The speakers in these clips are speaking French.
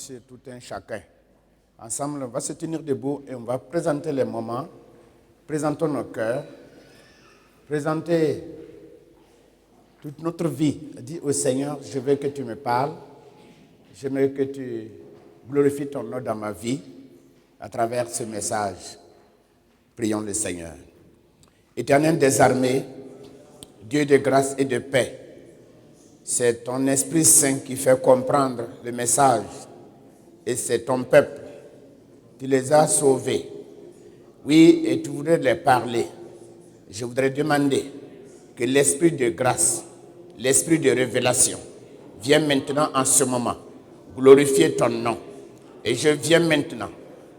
sur tout un chacun. Ensemble, on va se tenir debout et on va présenter les moments, présentons nos cœurs, présenter toute notre vie. Dis au Seigneur, je veux que tu me parles, je veux que tu glorifies ton nom dans ma vie à travers ce message. Prions le Seigneur. Éternel des armées, Dieu de grâce et de paix, c'est ton Esprit Saint qui fait comprendre le message et c'est ton peuple. Tu les as sauvés. Oui, et tu voudrais les parler. Je voudrais demander que l'Esprit de grâce, l'Esprit de révélation vienne maintenant en ce moment glorifier ton nom. Et je viens maintenant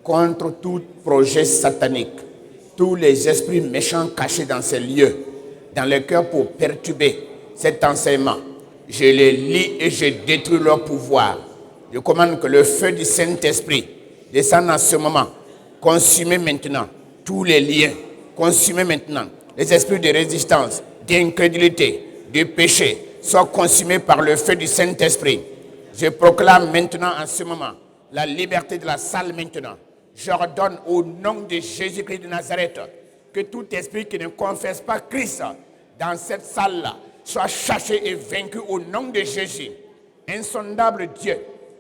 contre tout projet satanique, tous les esprits méchants cachés dans ces lieux, dans le cœur pour perturber cet enseignement. Je les lis et je détruis leur pouvoir. Je commande que le feu du Saint-Esprit descende en ce moment. Consumez maintenant tous les liens. Consumez maintenant les esprits de résistance, d'incrédulité, de péché. Soient consumés par le feu du Saint-Esprit. Je proclame maintenant en ce moment la liberté de la salle maintenant. J'ordonne au nom de Jésus-Christ de Nazareth que tout esprit qui ne confesse pas Christ dans cette salle-là soit chassé et vaincu au nom de Jésus. Insondable Dieu,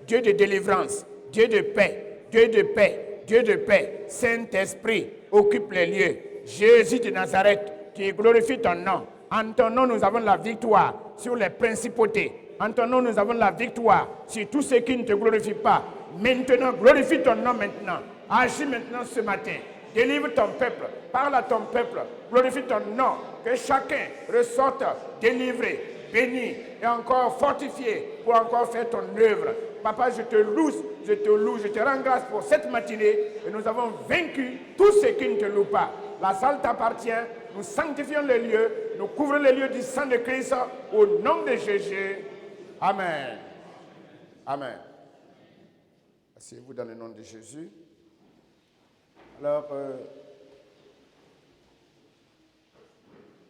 Dieu de délivrance, Dieu de paix, Dieu de paix, Dieu de paix. Saint-Esprit, occupe les lieux. Jésus de Nazareth, qui glorifie ton nom. En ton nom, nous avons la victoire sur les principautés. En ton nom, nous avons la victoire sur tous ceux qui ne te glorifient pas. Maintenant, glorifie ton nom maintenant. Agis maintenant ce matin. Délivre ton peuple. Parle à ton peuple. Glorifie ton nom. Que chacun ressorte délivré, béni et encore fortifié pour encore faire ton œuvre. Papa, je te loue, je te rends grâce pour cette matinée et nous avons vaincu tous ceux qui ne te louent pas. La salle t'appartient, nous sanctifions les lieux, nous couvrons les lieux du sang de Christ au nom de Jésus. Amen. Amen. Asseyez-vous dans le nom de Jésus. Alors,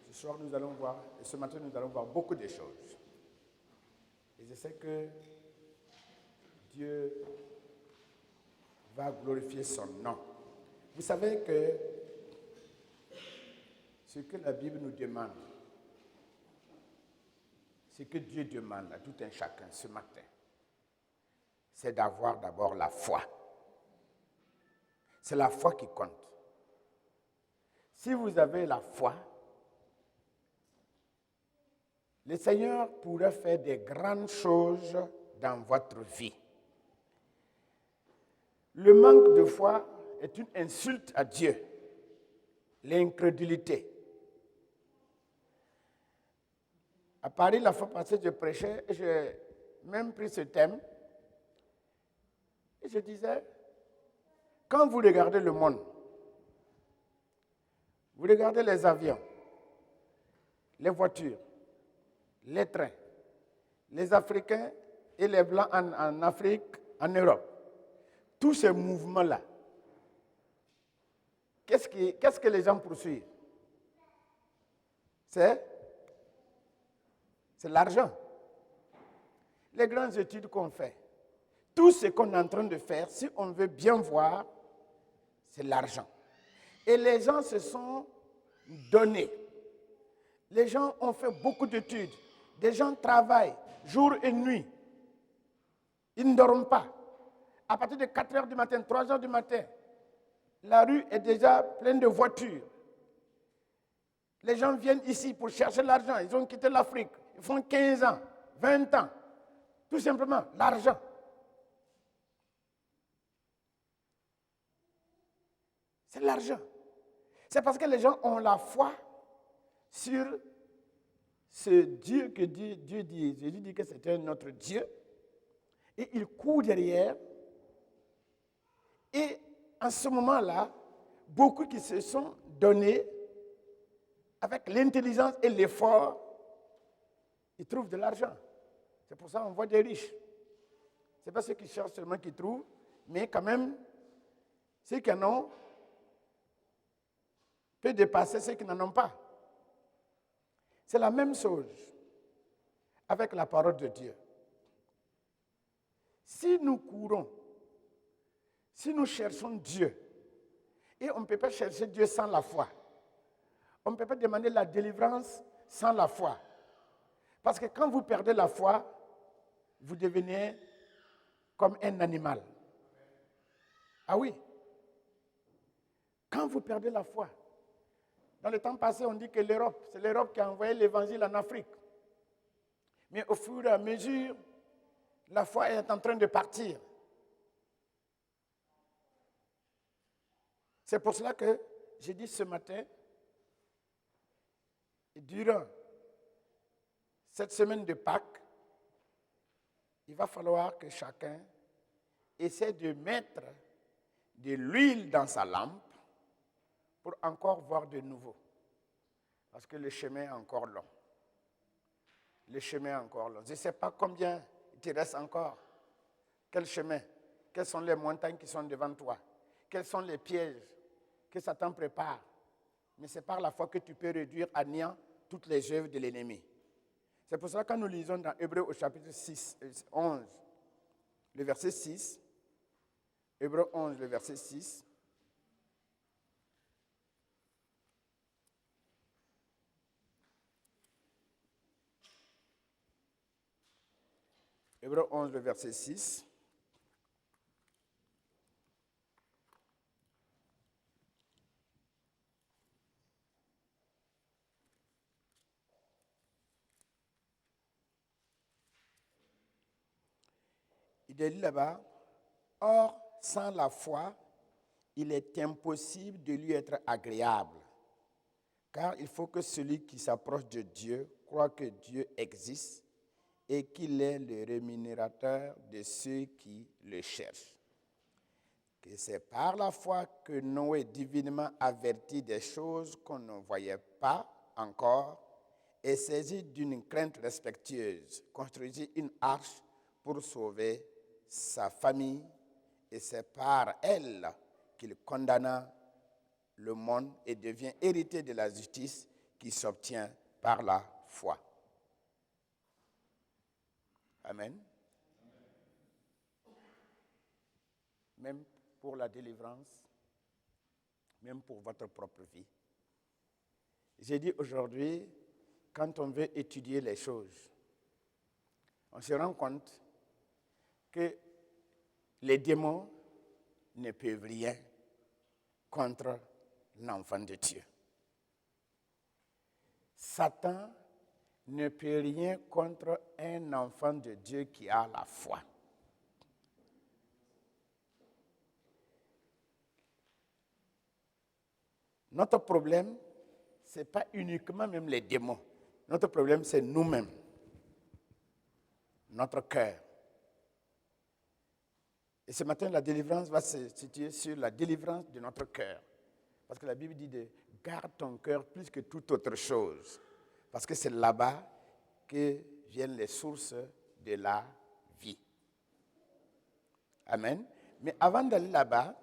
ce soir nous allons voir, et ce matin nous allons voir beaucoup de choses. Et je sais que Dieu va glorifier son nom. Vous savez que ce que la Bible nous demande, ce que Dieu demande à tout un chacun ce matin, c'est d'avoir d'abord la foi. C'est la foi qui compte. Si vous avez la foi, le Seigneur pourrait faire des grandes choses dans votre vie. Le manque de foi est une insulte à Dieu. L'incrédulité. À Paris, la fois passée, je prêchais et j'ai même pris ce thème. Et je disais, quand vous regardez le monde, vous regardez les avions, les voitures, les trains, les Africains et les Blancs en Afrique, en Europe, tous ces mouvements-là, qu'est-ce que les gens poursuivent? C'est l'argent. Les grandes études qu'on fait, tout ce qu'on est en train de faire, si on veut bien voir, c'est l'argent. Et les gens se sont donnés. Les gens ont fait beaucoup d'études. Des gens travaillent jour et nuit. Ils ne dorment pas. À partir de 4 heures du matin, 3 heures du matin, la rue est déjà pleine de voitures. Les gens viennent ici pour chercher l'argent. Ils ont quitté l'Afrique. Ils font 15 ans, 20 ans. Tout simplement, l'argent. C'est l'argent. C'est parce que les gens ont la foi sur ce Dieu que Dieu dit. Jésus dit que c'est notre Dieu. Et ils courent derrière. Et en ce moment-là, beaucoup qui se sont donnés avec l'intelligence et l'effort, ils trouvent de l'argent. C'est pour ça qu'on voit des riches. Ce n'est pas ceux qui cherchent seulement qui trouvent, mais quand même, ceux qui en ont peuvent dépasser ceux qui n'en ont pas. C'est la même chose avec la parole de Dieu. Si nous courons, si nous cherchons Dieu, et on ne peut pas chercher Dieu sans la foi. On ne peut pas demander la délivrance sans la foi. Parce que quand vous perdez la foi, vous devenez comme un animal. Ah oui. Quand vous perdez la foi. Dans le temps passé, on dit que c'est l'Europe qui a envoyé l'évangile en Afrique. Mais au fur et à mesure, la foi est en train de partir. C'est pour cela que j'ai dit ce matin, durant cette semaine de Pâques, il va falloir que chacun essaie de mettre de l'huile dans sa lampe pour encore voir de nouveau. Parce que le chemin est encore long. Le chemin est encore long. Je ne sais pas combien il te reste encore. Quel chemin? Quelles sont les montagnes qui sont devant toi? Quels sont les pièges que Satan prépare? Mais c'est par la foi que tu peux réduire à néant toutes les œuvres de l'ennemi. C'est pour cela que quand nous lisons dans Hébreux au chapitre 11, le verset 6, Hébreux 11, le verset 6, Hébreux 11, le verset 6. Il est dit là-bas, or, sans la foi, il est impossible de lui être agréable. Car il faut que celui qui s'approche de Dieu croit que Dieu existe et qu'il est le rémunérateur de ceux qui le cherchent. Que c'est par la foi que Noé, divinement averti des choses qu'on ne voyait pas encore, et saisi d'une crainte respectueuse, construisit une arche pour sauver sa famille, et c'est par elle qu'il condamna le monde et devient héritier de la justice qui s'obtient par la foi. Amen. Même pour la délivrance, même pour votre propre vie. J'ai dit aujourd'hui, quand on veut étudier les choses, on se rend compte que les démons ne peuvent rien contre l'enfant de Dieu. Satan ne peut rien contre un enfant de Dieu qui a la foi. Notre problème, ce n'est pas uniquement même les démons. Notre problème, c'est nous-mêmes, notre cœur. Et ce matin, la délivrance va se situer sur la délivrance de notre cœur. Parce que la Bible dit de garde ton cœur plus que toute autre chose. Parce que c'est là-bas que viennent les sources de la vie. Amen. Mais avant d'aller là-bas,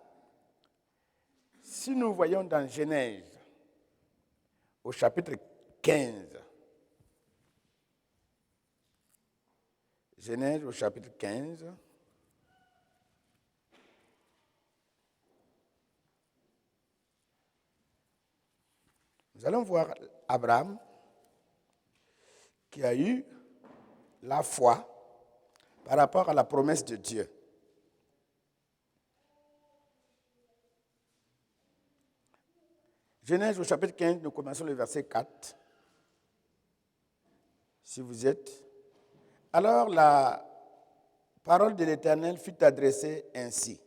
si nous voyons dans Genèse, au chapitre 15, Genèse au chapitre 15, nous allons voir Abraham qui a eu la foi par rapport à la promesse de Dieu. Genèse au chapitre 15, nous commençons le verset 4. Si vous êtes. Alors la parole de l'Éternel fut adressée ainsi.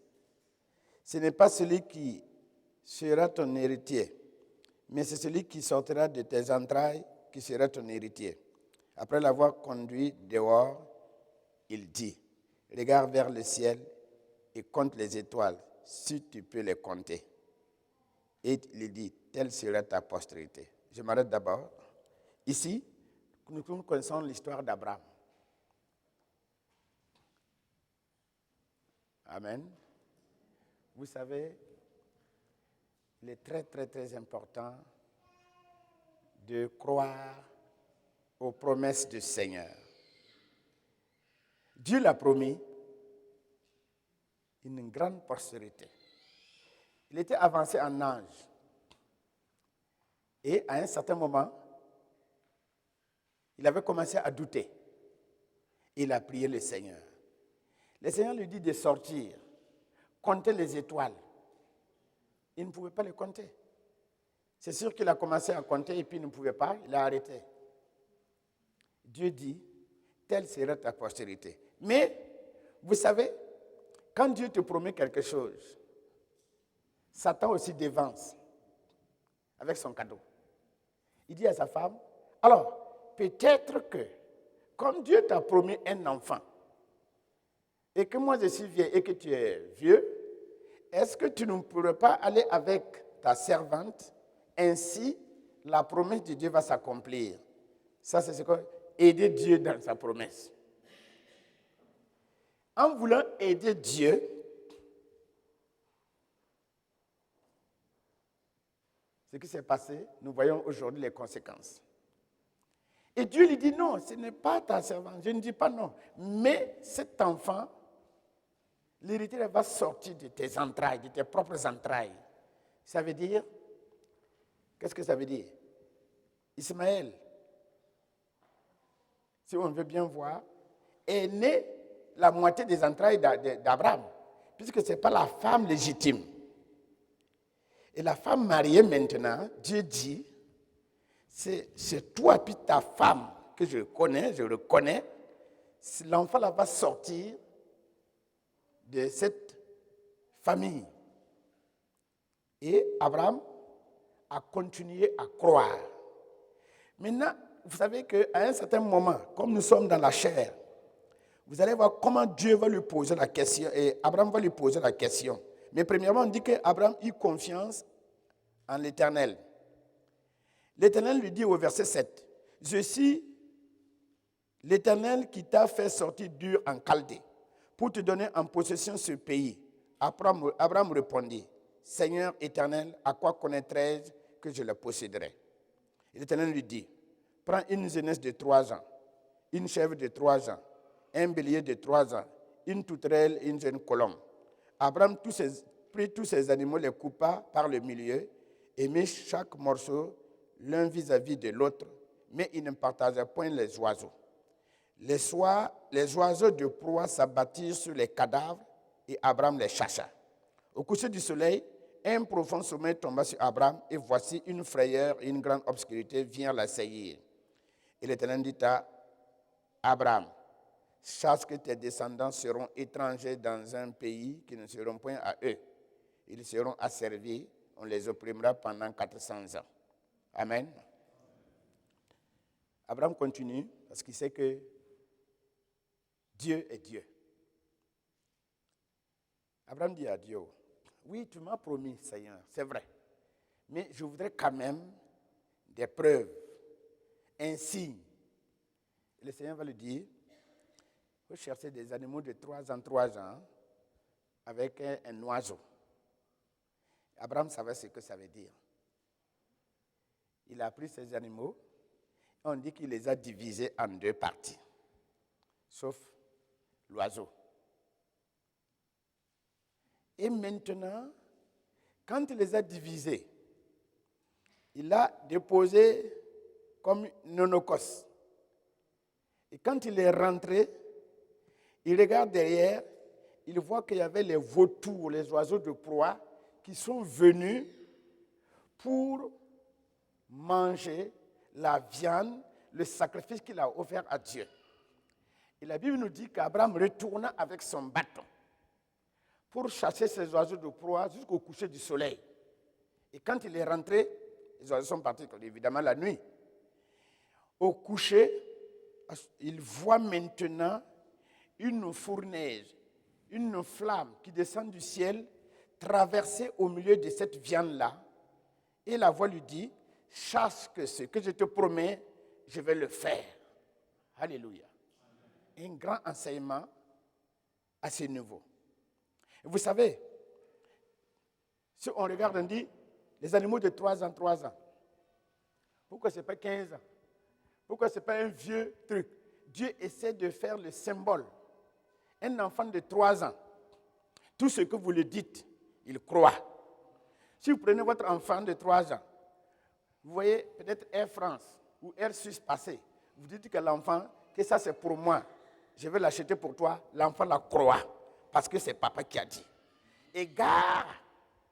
Ce n'est pas celui qui sera ton héritier, mais c'est celui qui sortira de tes entrailles qui sera ton héritier. Après l'avoir conduit dehors, il dit, regarde vers le ciel et compte les étoiles, si tu peux les compter. Et il dit, telle sera ta postérité. Je m'arrête d'abord. Ici, nous connaissons l'histoire d'Abraham. Amen. Vous savez, il est très, très, très important de croire aux promesses du Seigneur. Dieu l'a promis, une grande prospérité. Il était avancé en âge. Et à un certain moment, il avait commencé à douter. Il a prié le Seigneur. Le Seigneur lui dit de sortir, compter les étoiles. Il ne pouvait pas les compter. C'est sûr qu'il a commencé à compter et puis il ne pouvait pas, il a arrêté. Dieu dit, telle sera ta postérité. Mais, vous savez, quand Dieu te promet quelque chose, Satan aussi dévance avec son cadeau. Il dit à sa femme, alors, peut-être que, comme Dieu t'a promis un enfant, et que moi je suis vieille et que tu es vieux, est-ce que tu ne pourrais pas aller avec ta servante, ainsi la promesse de Dieu va s'accomplir. Ça, c'est ce qu'on aider Dieu dans sa promesse. En voulant aider Dieu, ce qui s'est passé, nous voyons aujourd'hui les conséquences. Et Dieu lui dit non, ce n'est pas ta servante, je ne dis pas non, mais cet enfant, l'héritier va sortir de tes entrailles, de tes propres entrailles. Ça veut dire, qu'est-ce que ça veut dire? Ismaël, si on veut bien voir, est né la moitié des entrailles d'Abraham, puisque ce n'est pas la femme légitime. Et la femme mariée maintenant, Dieu dit, c'est toi puis ta femme que je connais, je reconnais, l'enfant là va sortir de cette famille. Et Abraham a continué à croire. Maintenant, vous savez qu'à un certain moment, comme nous sommes dans la chair, vous allez voir comment Dieu va lui poser la question, et Abraham va lui poser la question. Mais premièrement, on dit qu'Abraham eut confiance en l'Éternel. L'Éternel lui dit au verset 7, « Je suis l'Éternel qui t'a fait sortir d'Ur en Chaldée pour te donner en possession ce pays. » Abraham répondit, « Seigneur éternel, à quoi connaîtrais-je que je le posséderai ?» Et l'Éternel lui dit, « Prends une jeunesse de 3 ans, une chèvre de 3 ans, un bélier de 3 ans, une touterelle et une jeune colombe. » Abraham prit tous ces animaux, les coupa par le milieu et mit chaque morceau l'un vis-à-vis de l'autre, mais il ne partagea point les oiseaux. Les oiseaux de proie s'abattirent sur les cadavres et Abraham les chassa. Au coucher du soleil, un profond sommeil tomba sur Abraham et voici une frayeur et une grande obscurité vinrent l'assaillir. Et l'Éternel dit à Abraham, « Sache que tes descendants seront étrangers dans un pays qui ne seront point à eux. Ils seront asservis, on les opprimera pendant 400 ans. » Amen. Abraham continue parce qu'il sait que Dieu est Dieu. Abraham dit à Dieu, « Oui, tu m'as promis, Seigneur, c'est vrai. Mais je voudrais quand même des preuves, un signe. » Et le Seigneur va lui dire, « Vous cherchez des animaux de 3 ans, 3 ans, avec un oiseau. » Abraham savait ce que ça veut dire. Il a pris ces animaux, on dit qu'il les a divisés en 2 parties, sauf l'oiseau. Et maintenant, quand il les a divisés, il a déposé comme une holocauste. Et quand il est rentré, il regarde derrière, il voit qu'il y avait les vautours, les oiseaux de proie, qui sont venus pour manger la viande, le sacrifice qu'il a offert à Dieu. Et la Bible nous dit qu'Abraham retourna avec son bâton pour chasser ces oiseaux de proie jusqu'au coucher du soleil. Et quand il est rentré, les oiseaux sont partis, évidemment, la nuit. Au coucher, il voit maintenant une fournaise, une flamme qui descend du ciel, traverser au milieu de cette viande-là. Et la voix lui dit, « Sache que ce que je te promets, je vais le faire. » Alléluia. Un grand enseignement à ce niveau. Vous savez, si on regarde, on dit, les animaux de 3 ans, 3 ans. Pourquoi ce n'est pas 15 ans? Pourquoi ce n'est pas un vieux truc? Dieu essaie de faire le symbole. Un enfant de 3 ans, Tout ce que vous lui dites, il croit. Si vous prenez votre enfant de 3 ans, vous voyez peut-être Air France ou Air Suisse passer, vous dites que l'enfant, que ça c'est pour moi, je vais l'acheter pour toi, l'enfant la croit parce que c'est papa qui a dit. Égare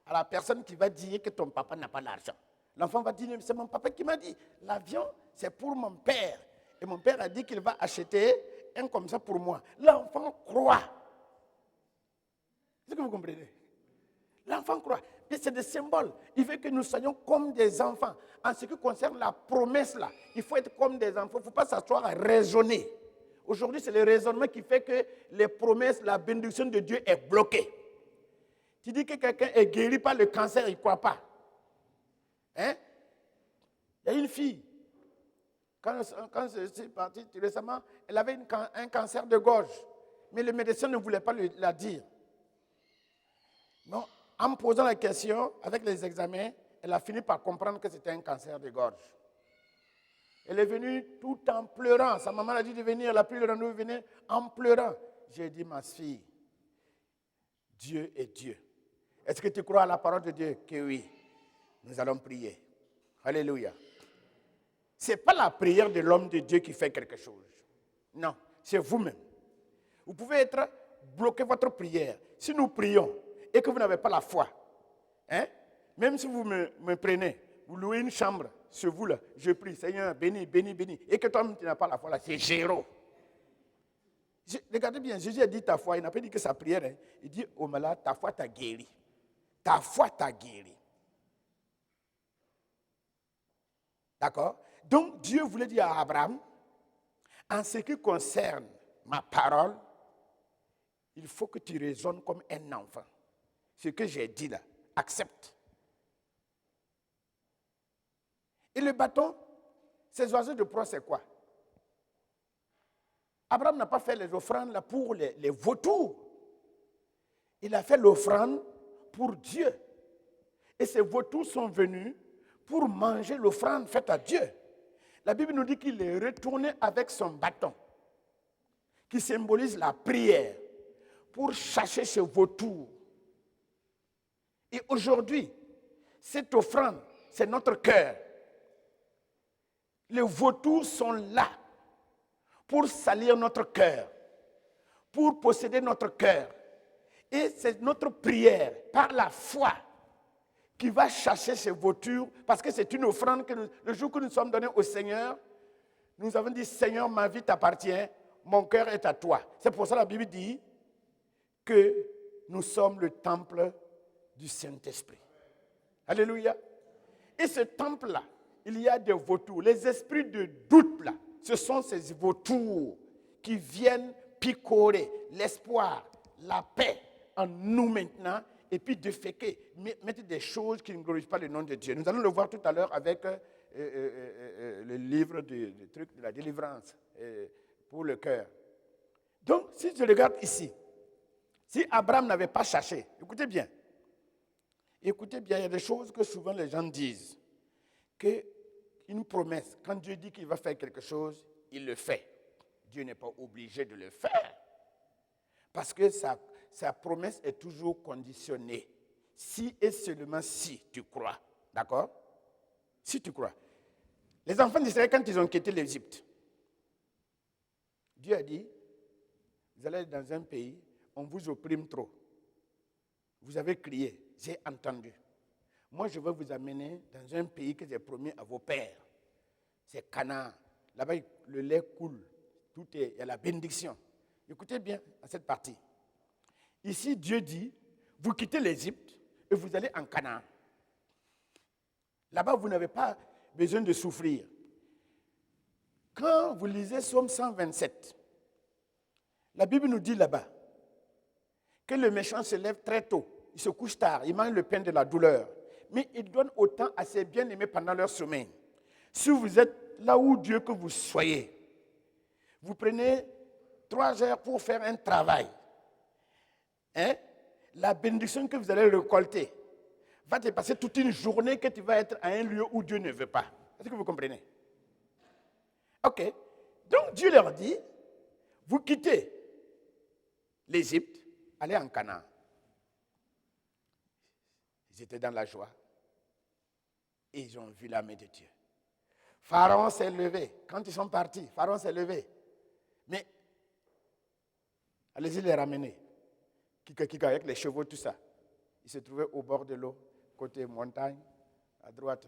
à la personne qui va dire que ton papa n'a pas l'argent. L'enfant va dire, c'est mon papa qui m'a dit, l'avion c'est pour mon père. Et mon père a dit qu'il va acheter un comme ça pour moi. L'enfant croit. Est-ce que vous comprenez? L'enfant croit. Mais c'est des symboles. Il veut que nous soyons comme des enfants. En ce qui concerne la promesse là, il faut être comme des enfants. Il ne faut pas s'asseoir à raisonner. Aujourd'hui, c'est le raisonnement qui fait que les promesses, la bénédiction de Dieu est bloquée. Tu dis que quelqu'un est guéri par le cancer, il ne croit pas. Hein? Il y a une fille, quand je suis parti récemment, elle avait un cancer de gorge. Mais le médecin ne voulait pas la dire. Non, en me posant la question, avec les examens, elle a fini par comprendre que c'était un cancer de gorge. Elle est venue tout en pleurant. Sa maman a dit de venir, elle a pris le rendez-vous, venir en pleurant. J'ai dit, ma fille, Dieu est Dieu. Est-ce que tu crois à la parole de Dieu? Que oui. Nous allons prier. Alléluia. Ce n'est pas la prière de l'homme de Dieu qui fait quelque chose. Non, c'est vous-même. Vous pouvez bloquer votre prière. Si nous prions et que vous n'avez pas la foi, hein, même si vous me prenez, vous louez une chambre sur vous là, je prie, Seigneur, bénis, bénis, bénis, et que toi-même tu n'as pas la foi là, c'est zéro. Regardez bien, Jésus a dit ta foi, il n'a pas dit que sa prière, hein. Il dit au malade, ta foi t'a guéri. Ta foi t'a guéri. D'accord? Donc Dieu voulait dire à Abraham, en ce qui concerne ma parole, il faut que tu raisonnes comme un enfant. Ce que j'ai dit là, accepte. Et le bâton, ces oiseaux de proie, c'est quoi? Abraham n'a pas fait les offrandes là pour les vautours. Il a fait l'offrande pour Dieu. Et ces vautours sont venus pour manger l'offrande faite à Dieu. La Bible nous dit qu'il est retourné avec son bâton, qui symbolise la prière, pour chasser ces vautours. Et aujourd'hui, cette offrande, c'est notre cœur. Les vautours sont là pour salir notre cœur, pour posséder notre cœur. Et c'est notre prière, par la foi, qui va chasser ces vautours, parce que c'est une offrande que le jour que nous sommes donnés au Seigneur, nous avons dit, Seigneur, ma vie t'appartient, mon cœur est à toi. C'est pour ça que la Bible dit que nous sommes le temple du Saint-Esprit. Alléluia. Et ce temple-là, il y a des vautours. Les esprits de doute, là, ce sont ces vautours qui viennent picorer l'espoir, la paix en nous maintenant, et puis déféquer, mettre des choses qui ne glorifient pas le nom de Dieu. Nous allons le voir tout à l'heure avec le livre de la délivrance pour le cœur. Donc, si je regarde ici, si Abraham n'avait pas cherché, écoutez bien, il y a des choses que souvent les gens disent, qu'une promesse, quand Dieu dit qu'il va faire quelque chose, il le fait. Dieu n'est pas obligé de le faire. Parce que sa promesse est toujours conditionnée. Si et seulement si tu crois. D'accord? Si tu crois. Les enfants d'Israël, quand ils ont quitté l'Égypte, Dieu a dit, vous allez dans un pays, on vous opprime trop. Vous avez crié, j'ai entendu. Moi, je vais vous amener dans un pays que j'ai promis à vos pères. C'est Canaan. Là-bas, le lait coule. Il y a la bénédiction. Écoutez bien à cette partie. Ici, Dieu dit, vous quittez l'Égypte et vous allez en Canaan. Là-bas, vous n'avez pas besoin de souffrir. Quand vous lisez Psaume 127, la Bible nous dit là-bas que le méchant se lève très tôt, il se couche tard, il mange le pain de la douleur, mais il donne autant à ses bien-aimés pendant leur sommeil. Si vous êtes là où Dieu que vous soyez, vous prenez 3 heures pour faire un travail. Hein? La bénédiction que vous allez récolter va te passer toute une journée que tu vas être à un lieu où Dieu ne veut pas. Est-ce que vous comprenez? Ok. Donc Dieu leur dit, vous quittez l'Égypte, allez en Canaan. Ils étaient dans la joie. Et ils ont vu la main de Dieu. Pharaon s'est levé. Quand ils sont partis, Pharaon s'est levé. Mais, allez-y les ramener. Kika, avec les chevaux, tout ça. Ils se trouvaient au bord de l'eau, côté montagne. À droite,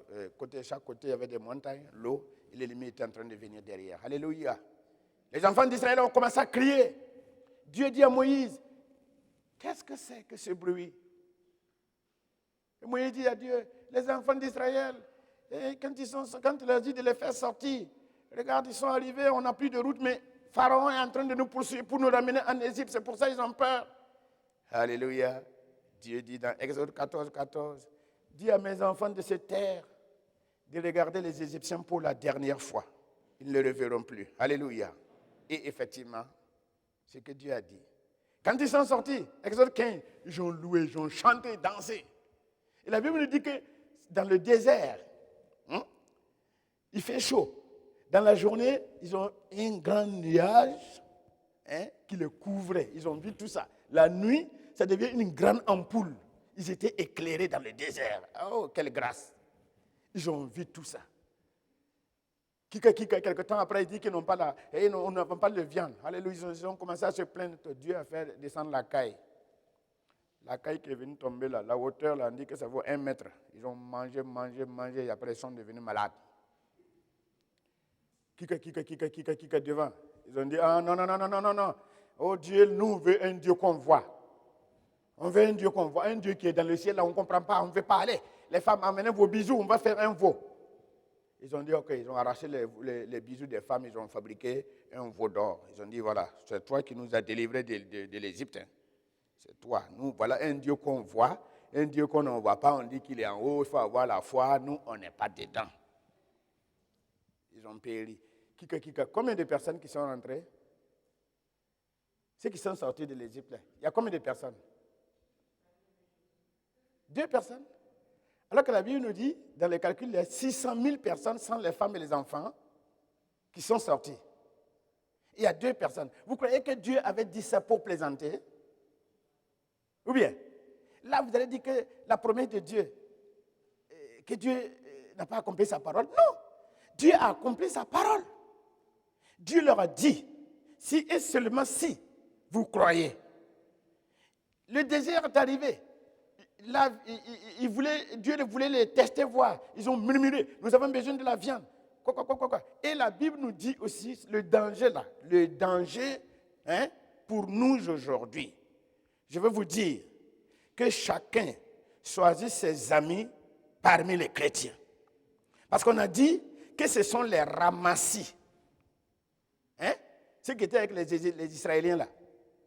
chaque côté, il y avait des montagnes, l'eau. Et l'ennemi était en train de venir derrière. Alléluia. Les enfants d'Israël ont commencé à crier. Dieu dit à Moïse, qu'est-ce que c'est que ce bruit? Et Moïse dit à Dieu, les enfants d'Israël, quand il a dit de les faire sortir, regarde, ils sont arrivés, on n'a plus de route, mais Pharaon est en train de nous poursuivre pour nous ramener en Égypte. C'est pour ça qu'ils ont peur. Alléluia. Dieu dit dans Exode 14, 14, dis à mes enfants de se taire, de regarder les Égyptiens pour la dernière fois. Ils ne le reverront plus. Alléluia. Et effectivement, c'est ce que Dieu a dit. Quand ils sont sortis, Exode 15, ils ont loué, ils ont chanté, dansé. Et la Bible nous dit que dans le désert, il fait chaud. Dans la journée, ils ont un grand nuage qui les couvrait. Ils ont vu tout ça. La nuit, ça devient une grande ampoule. Ils étaient éclairés dans le désert. Oh, quelle grâce. Ils ont vu tout ça. Quelque temps après, il dit qu'ils n'ont pas on n'a pas de viande. Alléluia, ils ont commencé à se plaindre que Dieu a fait descendre la caille. La caille qui est venue tomber là, la hauteur, là, on dit que ça vaut 1 mètre. Ils ont mangé, et après ils sont devenus malades. Kika devant. Ils ont dit, ah non. Oh Dieu, nous on veut un Dieu qu'on voit. On veut un Dieu qu'on voit, un Dieu qui est dans le ciel, là on ne comprend pas, on ne veut pas aller. Les femmes, amenez vos bijoux, on va faire un veau. Ils ont dit, ok, ils ont arraché les bijoux des femmes, ils ont fabriqué un veau d'or. Ils ont dit, voilà, c'est toi qui nous as délivrés de l'Égypte. Hein. C'est toi. Nous, voilà un Dieu qu'on voit, un Dieu qu'on ne voit pas, on dit qu'il est en haut, il faut avoir la foi, nous, on n'est pas dedans. Ils ont péri. Combien de personnes qui sont rentrées? Ceux qui sont sortis de l'Égypte, il y a combien de personnes? 2 personnes. Alors que la Bible nous dit, dans les calculs, il y a 600 000 personnes sans les femmes et les enfants qui sont sortis. Il y a 2 personnes. Vous croyez que Dieu avait dit ça pour plaisanter? Ou bien, là vous allez dire que la promesse de Dieu, que Dieu n'a pas accompli sa parole. Non, Dieu a accompli sa parole. Dieu leur a dit, si et seulement si vous croyez. Le désert est arrivé. Là, Dieu voulait les tester, voir. Ils ont murmuré, nous avons besoin de la viande. Quoi. Et la Bible nous dit aussi le danger là. Le danger pour nous aujourd'hui. Je veux vous dire que chacun choisit ses amis parmi les chrétiens. Parce qu'on a dit que ce sont les ramassis. Ceux qui étaient avec les Israéliens là.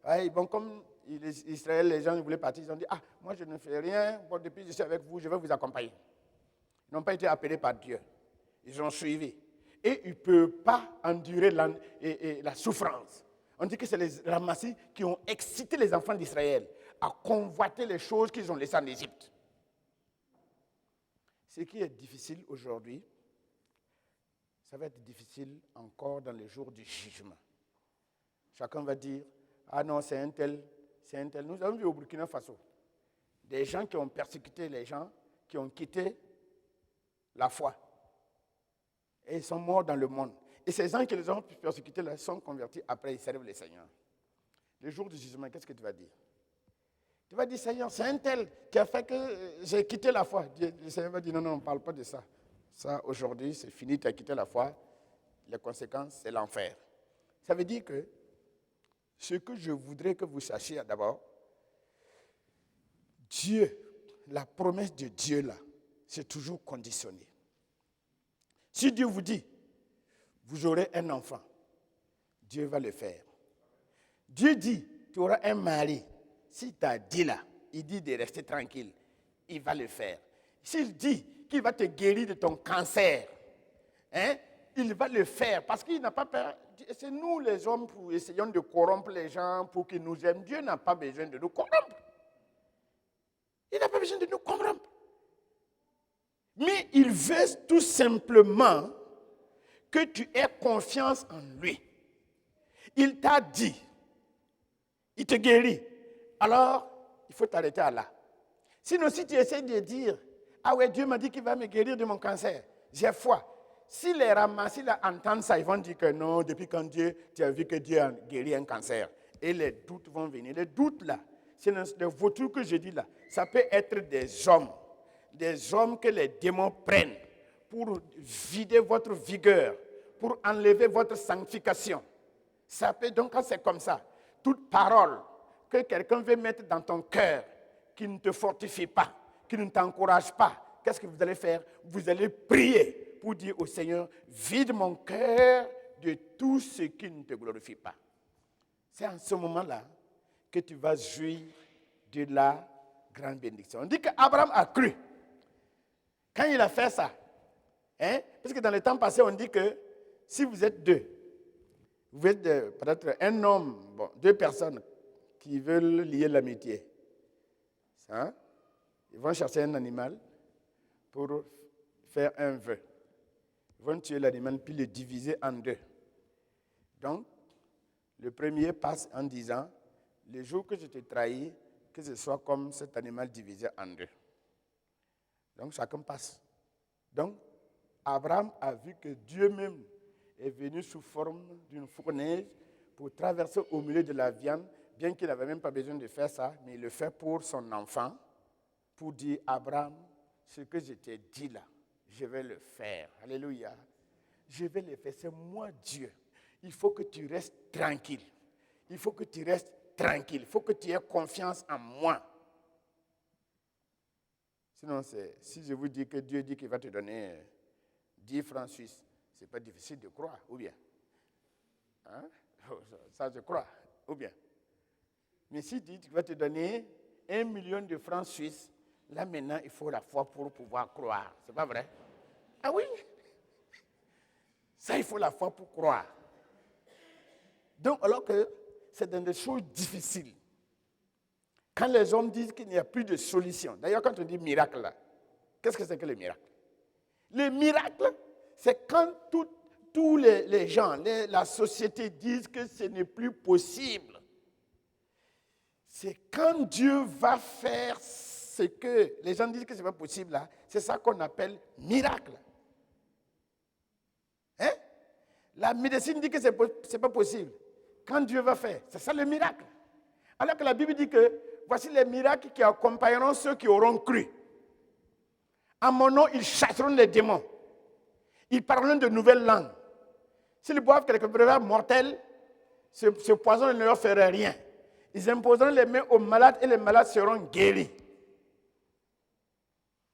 Ouais, bon, comme Israël, les gens voulaient partir, ils ont dit, ah, moi je ne fais rien, bon, depuis que je suis avec vous, je vais vous accompagner. Ils n'ont pas été appelés par Dieu. Ils ont suivi. Et ils ne peuvent pas endurer la souffrance. On dit que c'est les ramassis qui ont excité les enfants d'Israël à convoiter les choses qu'ils ont laissées en Égypte. Ce qui est difficile aujourd'hui, ça va être difficile encore dans les jours du jugement. Chacun va dire, ah non, c'est un tel. Nous avons vu au Burkina Faso des gens qui ont persécuté les gens, qui ont quitté la foi. Et ils sont morts dans le monde. Et ces gens qui les ont persécutés là, sont convertis, après ils servent le Seigneur. Le jour du jugement, qu'est-ce que tu vas dire? Tu vas dire, Seigneur, c'est un tel qui a fait que j'ai quitté la foi. Le Seigneur va dire, non, on ne parle pas de ça. Ça, aujourd'hui, c'est fini, tu as quitté la foi. Les conséquences, c'est l'enfer. Ça veut dire que ce que je voudrais que vous sachiez d'abord, Dieu, la promesse de Dieu là, c'est toujours conditionné. Si Dieu vous dit, vous aurez un enfant, Dieu va le faire. Dieu dit, tu auras un mari. Si tu as dit là, il dit de rester tranquille, il va le faire. S'il dit qu'il va te guérir de ton cancer, il va le faire parce qu'il n'a pas peur. C'est nous les hommes qui essayons de corrompre les gens pour qu'ils nous aiment. Dieu n'a pas besoin de nous corrompre. Il n'a pas besoin de nous corrompre. Mais il veut tout simplement que tu aies confiance en lui. Il t'a dit, il te guérit. Alors, il faut t'arrêter à là. Sinon, si tu essaies de dire, ah ouais, Dieu m'a dit qu'il va me guérir de mon cancer, j'ai foi. Si les ramassis entendent ça, ils vont dire que non, depuis quand tu as vu que Dieu a guéri un cancer. Et les doutes vont venir. Les doutes là, c'est le vautour que je dis là, ça peut être des hommes que les démons prennent pour vider votre vigueur, pour enlever votre sanctification. Ça peut donc, quand c'est comme ça, toute parole que quelqu'un veut mettre dans ton cœur, qui ne te fortifie pas, qui ne t'encourage pas, qu'est-ce que vous allez faire? Vous allez prier pour dire au Seigneur, vide mon cœur de tout ce qui ne te glorifie pas. C'est en ce moment-là que tu vas jouir de la grande bénédiction. On dit qu'Abraham a cru. Quand il a fait ça, parce que dans le temps passé, on dit que si vous êtes deux, vous êtes peut-être un homme, deux personnes qui veulent lier l'amitié. Ça, ils vont chercher un animal pour faire un vœu. Ils vont tuer l'animal puis le diviser en deux. Donc, le premier passe en disant, le jour que je te trahis, que ce soit comme cet animal divisé en deux. Donc, chacun passe. Donc, Abraham a vu que Dieu même est venu sous forme d'une fournaise pour traverser au milieu de la viande, bien qu'il n'avait même pas besoin de faire ça, mais il le fait pour son enfant, pour dire, Abraham, ce que je t'ai dit là, je vais le faire. Alléluia. Je vais le faire. C'est moi Dieu. Il faut que tu restes tranquille. Il faut que tu restes tranquille. Il faut que tu aies confiance en moi. Sinon, si je vous dis que Dieu dit qu'il va te donner 10 francs suisses, ce n'est pas difficile de croire, ou bien? Hein? Ça, je crois, ou bien? Mais si dit qu'il va te donner 1 million de francs suisses, là maintenant, il faut la foi pour pouvoir croire. C'est pas vrai? Ah oui? Ça, il faut la foi pour croire. Donc, alors que c'est dans des choses difficiles, quand les hommes disent qu'il n'y a plus de solution, d'ailleurs, quand on dit miracle, là, qu'est-ce que c'est que le miracle? Le miracle, c'est quand tous les gens, la société disent que ce n'est plus possible. C'est quand Dieu va faire ce que les gens disent que ce n'est pas possible, là, c'est ça qu'on appelle miracle. Hein? La médecine dit que ce n'est pas possible. Quand Dieu va faire, c'est ça le miracle. Alors que la Bible dit que voici les miracles qui accompagneront ceux qui auront cru. En mon nom, ils chasseront les démons. Ils parleront de nouvelles langues. S'ils boivent quelques breuvages mortels, ce poison ne leur ferait rien. Ils imposeront les mains aux malades et les malades seront guéris.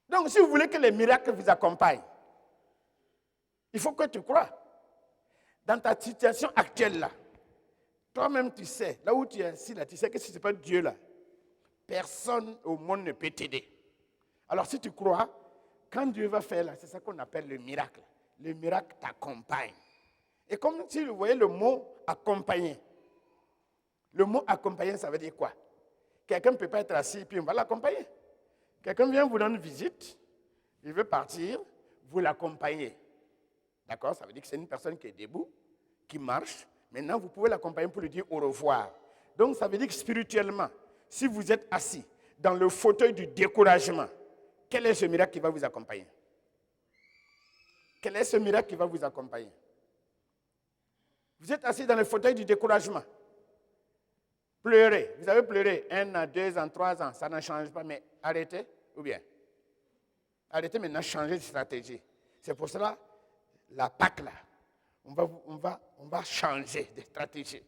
Donc, si vous voulez que les miracles vous accompagnent, il faut que tu crois. Dans ta situation actuelle là, toi-même tu sais, là où tu es assis là, tu sais que si ce n'est pas Dieu là, personne au monde ne peut t'aider. Alors si tu crois, quand Dieu va faire là, c'est ça qu'on appelle le miracle. Le miracle t'accompagne. Et comme si vous voyez le mot accompagner. Le mot accompagner, ça veut dire quoi? Quelqu'un ne peut pas être assis, puis on va l'accompagner. Quelqu'un vient vous rendre visite, il veut partir, vous l'accompagnez. D'accord? Ça veut dire que c'est une personne qui est debout, qui marche. Maintenant, vous pouvez l'accompagner pour lui dire au revoir. Donc, ça veut dire que spirituellement, si vous êtes assis dans le fauteuil du découragement, quel est ce miracle qui va vous accompagner? Quel est ce miracle qui va vous accompagner? Vous êtes assis dans le fauteuil du découragement. Pleurez. Vous avez pleuré 1 an, 2 ans, 3 ans. Ça ne change pas, mais arrêtez. Ou bien, arrêtez maintenant, changez de stratégie. C'est pour cela, la Pâque là, on va changer de stratégie.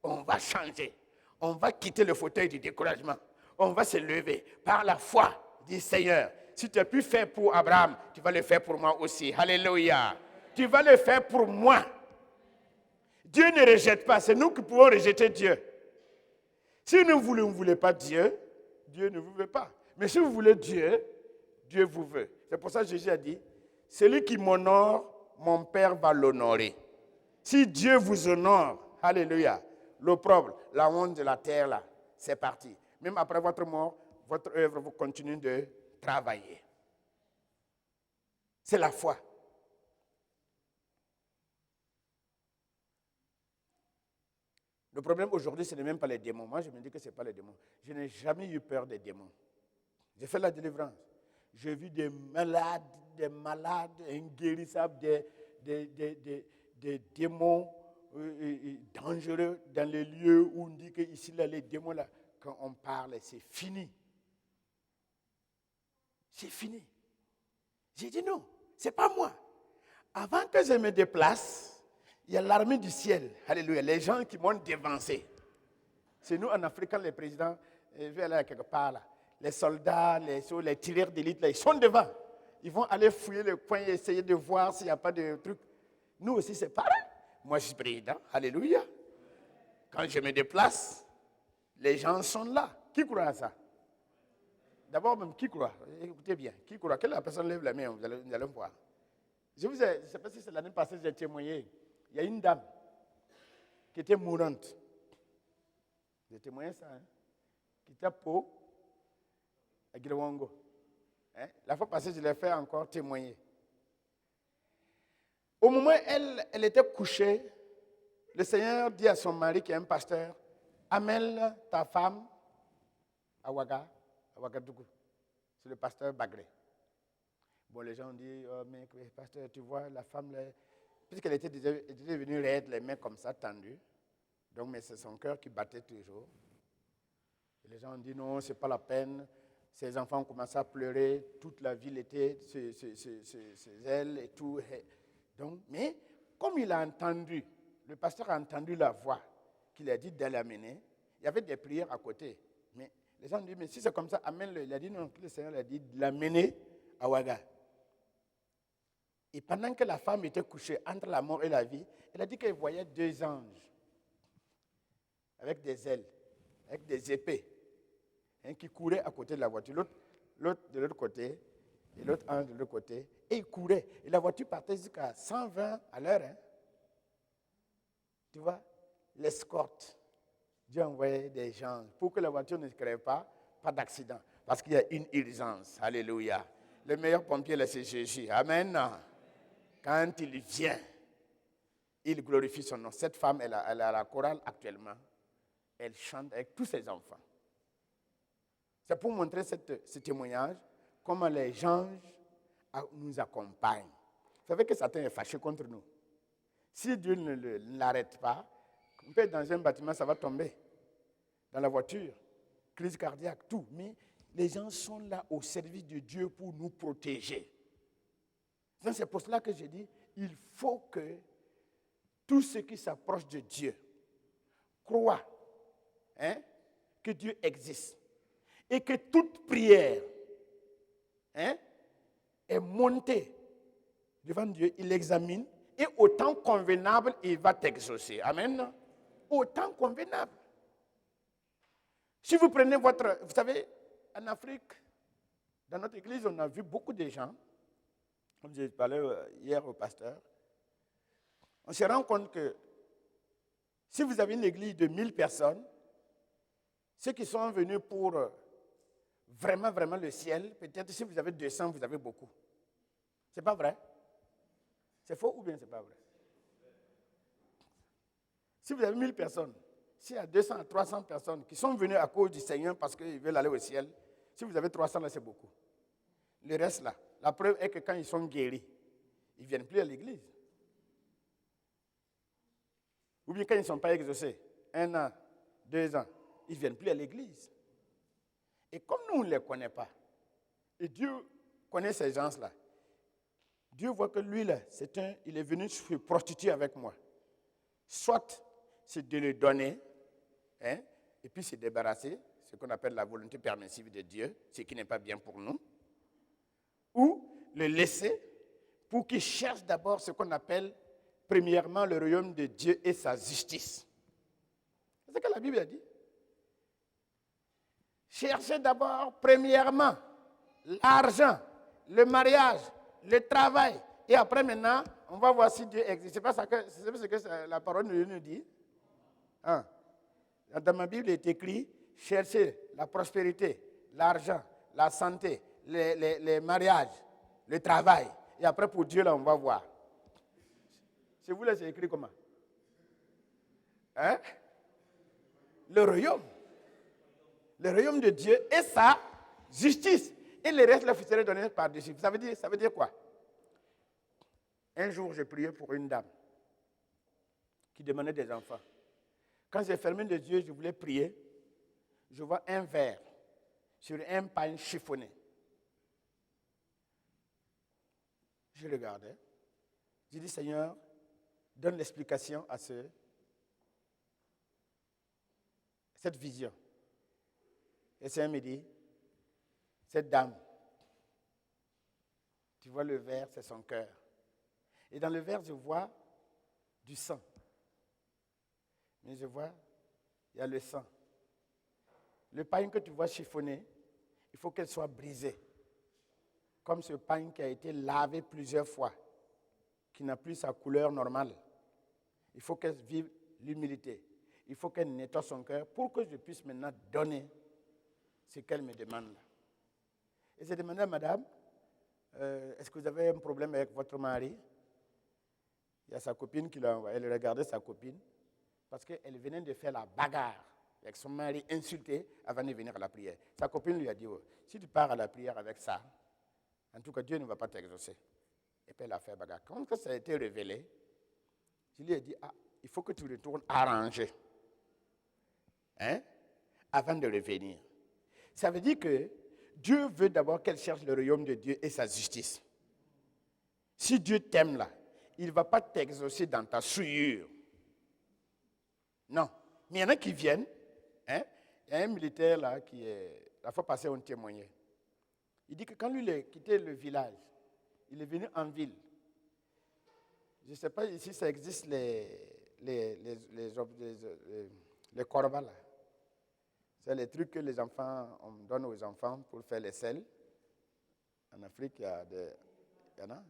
On va changer. On va quitter le fauteuil du découragement. On va se lever par la foi, dit Seigneur. Si tu as pu faire pour Abraham, tu vas le faire pour moi aussi. Alléluia. Tu vas le faire pour moi. Dieu ne rejette pas. C'est nous qui pouvons rejeter Dieu. Si vous ne voulez pas Dieu, Dieu ne vous veut pas. Mais si vous voulez Dieu, Dieu vous veut. C'est pour ça que Jésus a dit, celui qui m'honore, mon Père va l'honorer. Si Dieu vous honore, alléluia, l'opprobre, la honte de la terre, là, c'est parti. Même après votre mort, votre œuvre vous continue de travailler. C'est la foi. Le problème aujourd'hui, ce n'est même pas les démons. Moi, je me dis que ce n'est pas les démons. Je n'ai jamais eu peur des démons. J'ai fait la délivrance. J'ai vu des malades inguérissables, des démons dangereux dans les lieux où on dit que ici, là, les démons, là, quand on parle, c'est fini. C'est fini. J'ai dit non, c'est pas moi. Avant que je me déplace, il y a l'armée du ciel. Alléluia. Les gens qui m'ont dévancé. C'est nous en Afrique, quand les présidents veulent aller quelque part là. Les soldats, les tireurs d'élite, là, ils sont devant. Ils vont aller fouiller le coin et essayer de voir s'il n'y a pas de truc. Nous aussi, c'est pareil. Moi, je suis président. Alléluia. Quand je me déplace, les gens sont là. Qui croit à ça? D'abord, même, qui croit? Écoutez bien. Qui croit? Quelle personne lève la main? Vous allez voir. Je ne sais pas si c'est l'année passée que j'ai témoigné. Il y a une dame qui était mourante. J'ai témoigné ça. Hein? Qui était à Pau, à Girwango. Hein? La fois passée, je l'ai fait encore témoigner. Au moment où elle était couchée, le Seigneur dit à son mari, qui est un pasteur, amène ta femme à Ouagadougou. C'est le pasteur Bagré. Bon, les gens ont dit, oh, mais pasteur, tu vois, la femme, là, puisqu'elle était devenue raide, les mains comme ça, tendues. Donc, mais c'est son cœur qui battait toujours. Et les gens ont dit, non, ce n'est pas la peine. Ses enfants ont commencé à pleurer. Toute la ville était ses ailes et tout. Donc, mais comme il a entendu, le pasteur a entendu la voix qu'il a dit d'aller l'amener, il y avait des prières à côté. Mais les gens ont dit, mais si c'est comme ça, amène-le. Il a dit, non, le Seigneur a dit de l'amener à Ouaga. Et pendant que la femme était couchée entre la mort et la vie, elle a dit qu'elle voyait deux anges avec des ailes, avec des épées, hein, qui couraient à côté de la voiture. L'autre de l'autre côté, et l'autre ange de l'autre côté. Et ils couraient. Et la voiture partait jusqu'à 120 à l'heure. Hein. Tu vois, l'escorte. Dieu a envoyé des gens pour que la voiture ne se crée pas d'accident. Parce qu'il y a une urgence. Alléluia. Le meilleur pompier, c'est Jésus. Amen. Quand il vient, il glorifie son nom. Cette femme, elle a la chorale actuellement. Elle chante avec tous ses enfants. C'est pour montrer ce témoignage, comment les anges nous accompagnent. Vous savez que Satan est fâché contre nous. Si Dieu ne l'arrête pas, on peut être dans un bâtiment, ça va tomber. Dans la voiture, crise cardiaque, tout. Mais les gens sont là au service de Dieu pour nous protéger. Donc c'est pour cela que je dis, il faut que tous ceux qui s'approchent de Dieu croient, hein, que Dieu existe. Et que toute prière, hein, est montée devant Dieu, il l'examine, et au temps convenable, il va t'exaucer. Amen. Au temps convenable. Si vous prenez vous savez, en Afrique, dans notre église, on a vu beaucoup de gens, comme j'ai parlé hier au pasteur, on se rend compte que si vous avez une église de 1000 personnes, ceux qui sont venus pour vraiment, vraiment le ciel, peut-être si vous avez 200, vous avez beaucoup. C'est pas vrai? C'est faux ou bien c'est pas vrai? Si vous avez 1000 personnes, s'il y a 200 à 300 personnes qui sont venues à cause du Seigneur parce qu'ils veulent aller au ciel, si vous avez 300 là, c'est beaucoup. Le reste là, la preuve est que quand ils sont guéris, ils ne viennent plus à l'église. Ou bien quand ils ne sont pas exaucés, 1 an, 2 ans, ils ne viennent plus à l'église. Et comme nous, on ne les connaît pas, et Dieu connaît ces gens-là, Dieu voit que lui, là, il est venu se prostituer avec moi. Soit c'est de le donner, hein, et puis se débarrasser, ce qu'on appelle la volonté permissive de Dieu, ce qui n'est pas bien pour nous, ou le laisser pour qu'il cherche d'abord ce qu'on appelle, premièrement, le royaume de Dieu et sa justice. C'est ce que la Bible a dit. Cherchez d'abord, premièrement, l'argent, le mariage, le travail. Et après, maintenant, on va voir si Dieu existe. C'est ce que la parole de Dieu nous dit. Hein? Dans ma Bible, il est écrit, cherchez la prospérité, l'argent, la santé, les mariages, le travail. Et après, pour Dieu, là, on va voir. Chez vous, là, c'est écrit comment? Hein? Le royaume. Le royaume de Dieu et sa justice. Et le reste, vous serez donné par-dessus. Ça veut dire quoi? Un jour, j'ai prié pour une dame qui demandait des enfants. Quand j'ai fermé les yeux, je voulais prier. Je vois un verre sur un pain chiffonné. Je regardais. J'ai dit, Seigneur, donne l'explication à cette vision. Et le Seigneur me dit, cette dame, tu vois le verre, c'est son cœur. Et dans le verre, je vois du sang. Mais je vois, il y a le sang. Le pain que tu vois chiffonné, il faut qu'elle soit brisée. Comme ce pain qui a été lavé plusieurs fois, qui n'a plus sa couleur normale. Il faut qu'elle vive l'humilité. Il faut qu'elle nettoie son cœur pour que je puisse maintenant donner ce qu'elle me demande. Et j'ai demandé à madame, est-ce que vous avez un problème avec votre mari? Il y a sa copine qui l'a envoyé. Elle regardait sa copine parce qu'elle venait de faire la bagarre avec son mari insulté avant de venir à la prière. Sa copine lui a dit, oh, si tu pars à la prière avec ça, en tout cas, Dieu ne va pas t'exaucer. Et puis elle a fait bagarre. Quand ça a été révélé, je lui ai dit, il faut que tu retournes arranger. Hein? Avant de revenir. Ça veut dire que Dieu veut d'abord qu'elle cherche le royaume de Dieu et sa justice. Si Dieu t'aime là, il ne va pas t'exaucer dans ta souillure. Non. Mais il y en a qui viennent. Hein? Il y a un militaire là qui est. La fois passée, on témoignait. Il dit que quand lui il a quitté le village, il est venu en ville. Je ne sais pas ici ça existe les corbas là. C'est les trucs que les enfants, on donne aux enfants pour faire les sels. En Afrique, il y en a.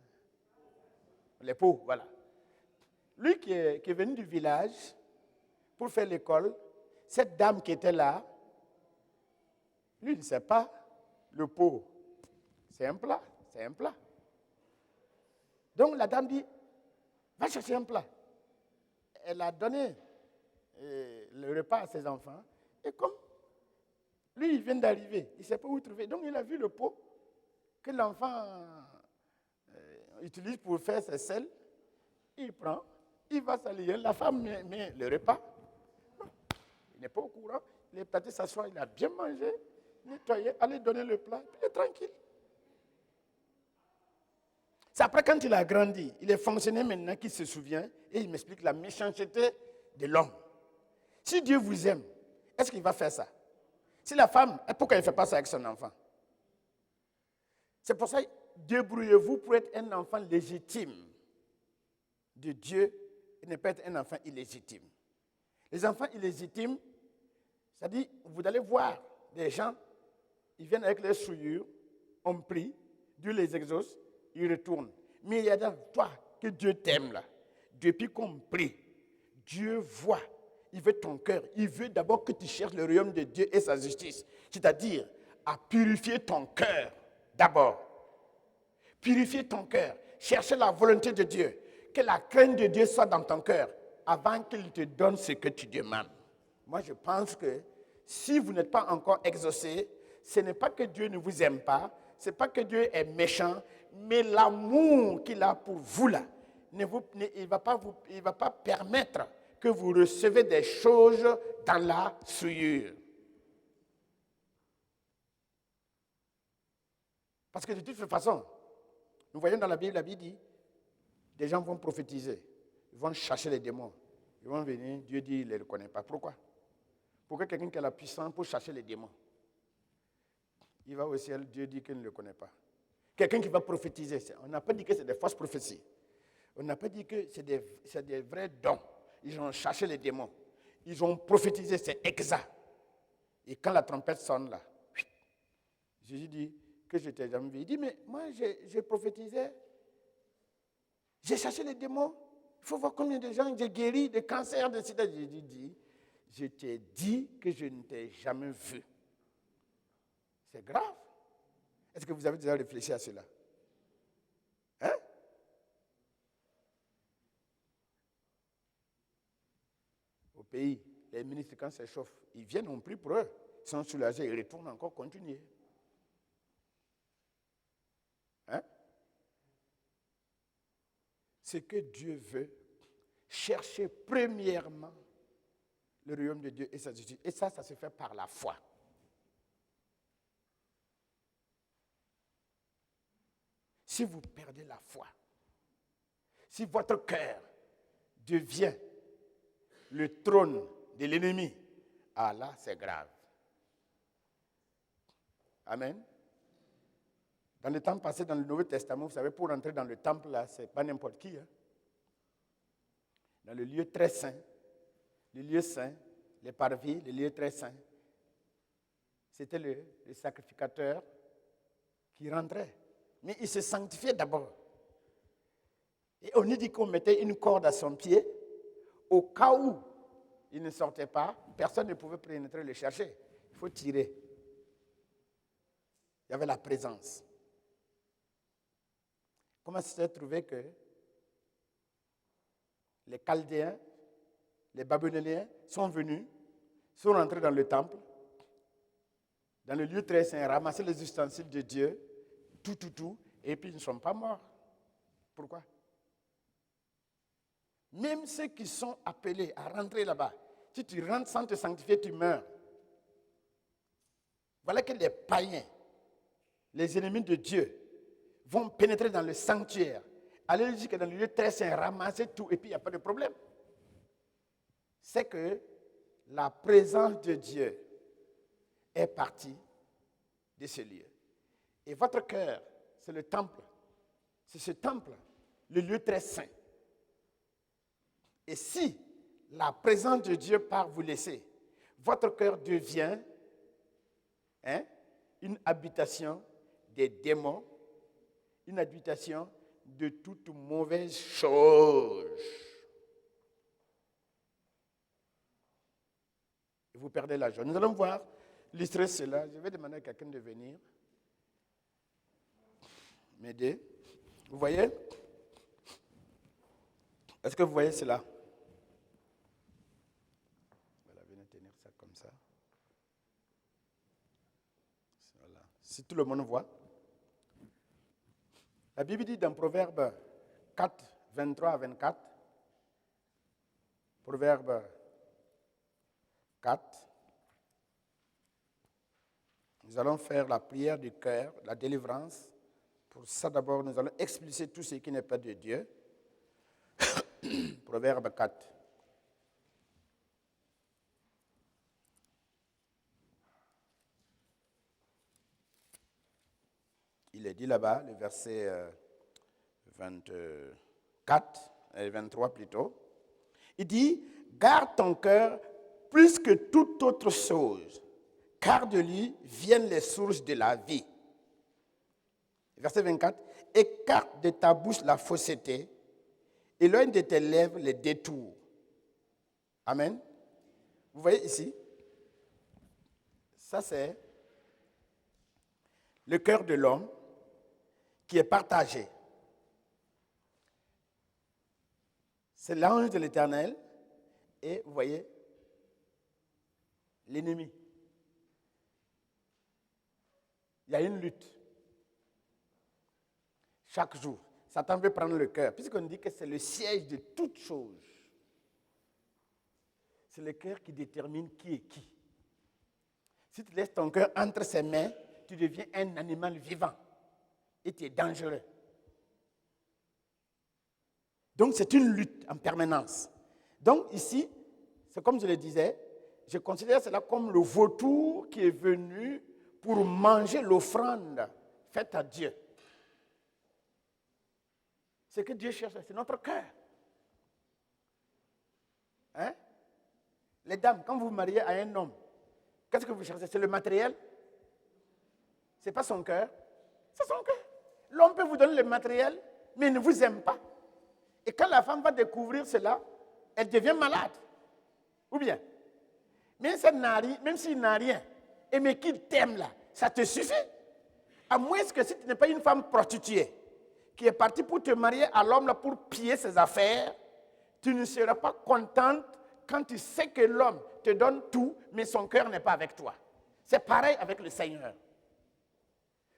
Les pots, voilà. Lui qui est venu du village pour faire l'école, cette dame qui était là, lui il ne sait pas le pot. C'est un plat, c'est un plat. Donc la dame dit, va chercher un plat. Elle a donné le repas à ses enfants. Et comme lui, il vient d'arriver, il ne sait pas où trouver. Donc il a vu le pot que l'enfant utilise pour faire ses sels. Il prend, il va s'allier. La femme met le repas. Il n'est pas au courant. Il est parti s'asseoir, il a bien mangé, nettoyé, aller donner le plat, puis il est tranquille. C'est après quand il a grandi, il est fonctionnaire maintenant qu'il se souvient et il m'explique la méchanceté de l'homme. Si Dieu vous aime, est-ce qu'il va faire ça? Si la femme, pourquoi elle ne fait pas ça avec son enfant? C'est pour ça, débrouillez-vous pour être un enfant légitime de Dieu et ne pas être un enfant illégitime. Les enfants illégitimes, c'est-à-dire, vous allez voir des gens, ils viennent avec les souillures, on prie, Dieu les exauce, ils retournent. Mais il y a dans toi que Dieu t'aime là. Depuis qu'on prie, Dieu voit, il veut ton cœur. Il veut d'abord que tu cherches le royaume de Dieu et sa justice. C'est-à-dire, à purifier ton cœur d'abord. Purifier ton cœur. Chercher la volonté de Dieu. Que la crainte de Dieu soit dans ton cœur avant qu'il te donne ce que tu demandes. Moi, je pense que si vous n'êtes pas encore exaucé, ce n'est pas que Dieu ne vous aime pas, ce n'est pas que Dieu est méchant, mais l'amour qu'il a pour vous là, il ne va pas permettre que vous recevez des choses dans la souillure. Parce que de toute façon, nous voyons dans la Bible dit, des gens vont prophétiser, ils vont chercher les démons, ils vont venir, Dieu dit, il ne les reconnaît pas. Pourquoi? Pourquoi quelqu'un qui a la puissance pour chercher les démons, il va au ciel, Dieu dit qu'il ne le connaît pas. Quelqu'un qui va prophétiser, on n'a pas dit que c'est des fausses prophéties. On n'a pas dit que c'est des vrais dons. Ils ont cherché les démons. Ils ont prophétisé, c'est exact. Et quand la trompette sonne là, Jésus dit que je t'ai jamais vu. Il dit, mais moi j'ai prophétisé. J'ai cherché les démons. Il faut voir combien de gens j'ai guéri de cancer, de sida. Jésus dit, je t'ai dit que je ne t'ai jamais vu. C'est grave. Est-ce que vous avez déjà réfléchi à cela? Hein? Au pays, les ministres, quand ça chauffe, ils viennent, on prie pour eux. Ils sont soulagés, ils retournent encore continuer. ce que Dieu veut, cherchez premièrement le royaume de Dieu et sa justice. Et ça se fait par la foi. Si vous perdez la foi, si votre cœur devient le trône de l'ennemi, ah là, c'est grave. Amen. Dans le temps passé, dans le Nouveau Testament, vous savez, pour entrer dans le temple, là, ce n'est pas n'importe qui. Hein. Dans le lieu très saint, le lieu saint, les parvis, le lieu très saint, c'était le sacrificateur qui rentrait. Mais il se sanctifiait d'abord. Et on nous dit qu'on mettait une corde à son pied, au cas où il ne sortait pas, personne ne pouvait pénétrer le chercher. Il faut tirer. Il y avait la présence. Comment s'est trouvé que les Chaldéens, les Babyloniens sont venus, sont rentrés dans le temple, dans le lieu très saint, ramasser les ustensiles de Dieu, tout, et puis ils ne sont pas morts. Pourquoi? Même ceux qui sont appelés à rentrer là-bas, si tu rentres sans te sanctifier, tu meurs. Voilà que les païens, les ennemis de Dieu, vont pénétrer dans le sanctuaire, aller jusque dans le lieu très saint, ramasser tout, et puis il n'y a pas de problème. C'est que la présence de Dieu est partie de ce lieu. Et votre cœur, c'est le temple. C'est ce temple, le lieu très saint. Et si la présence de Dieu part vous laisser, votre cœur devient une habitation des démons, une habitation de toute mauvaise chose. Et vous perdez la joie. Nous allons voir illustrer cela. Je vais demander à quelqu'un de venir m'aider. Vous voyez? Est-ce que vous voyez cela? Voilà, venez tenir ça comme ça. Voilà. Si tout le monde voit. La Bible dit dans Proverbe 4, 23 à 24, Proverbe 4, nous allons faire la prière du cœur, la délivrance. Pour ça, d'abord, nous allons expulser tout ce qui n'est pas de Dieu. Proverbe 4. Il est dit là-bas, le verset 24, 23 plutôt. Il dit, garde ton cœur plus que toute autre chose, car de lui viennent les sources de la vie. Verset 24, écarte de ta bouche la fausseté, éloigne de tes lèvres les détours. Amen. Vous voyez ici, ça c'est le cœur de l'homme qui est partagé. C'est l'ange de l'Éternel et, vous voyez, l'ennemi. Il y a une lutte. Chaque jour, Satan veut prendre le cœur, puisqu'on dit que c'est le siège de toute chose. C'est le cœur qui détermine qui est qui. Si tu laisses ton cœur entre ses mains, tu deviens un animal vivant et tu es dangereux. Donc c'est une lutte en permanence. Donc ici, c'est comme je le disais, je considère cela comme le vautour qui est venu pour manger l'offrande faite à Dieu. Ce que Dieu cherche, c'est notre cœur. Hein? Les dames, quand vous vous mariez à un homme, qu'est-ce que vous cherchez? C'est le matériel? Ce n'est pas son cœur. C'est son cœur. L'homme peut vous donner le matériel, mais il ne vous aime pas. Et quand la femme va découvrir cela, elle devient malade. Ou bien, même s'il n'a rien, et mais qu'il t'aime là, ça te suffit. À moins que si tu n'es pas une femme prostituée, qui est partie pour te marier à l'homme là pour piller ses affaires, tu ne seras pas contente quand tu sais que l'homme te donne tout, mais son cœur n'est pas avec toi. C'est pareil avec le Seigneur.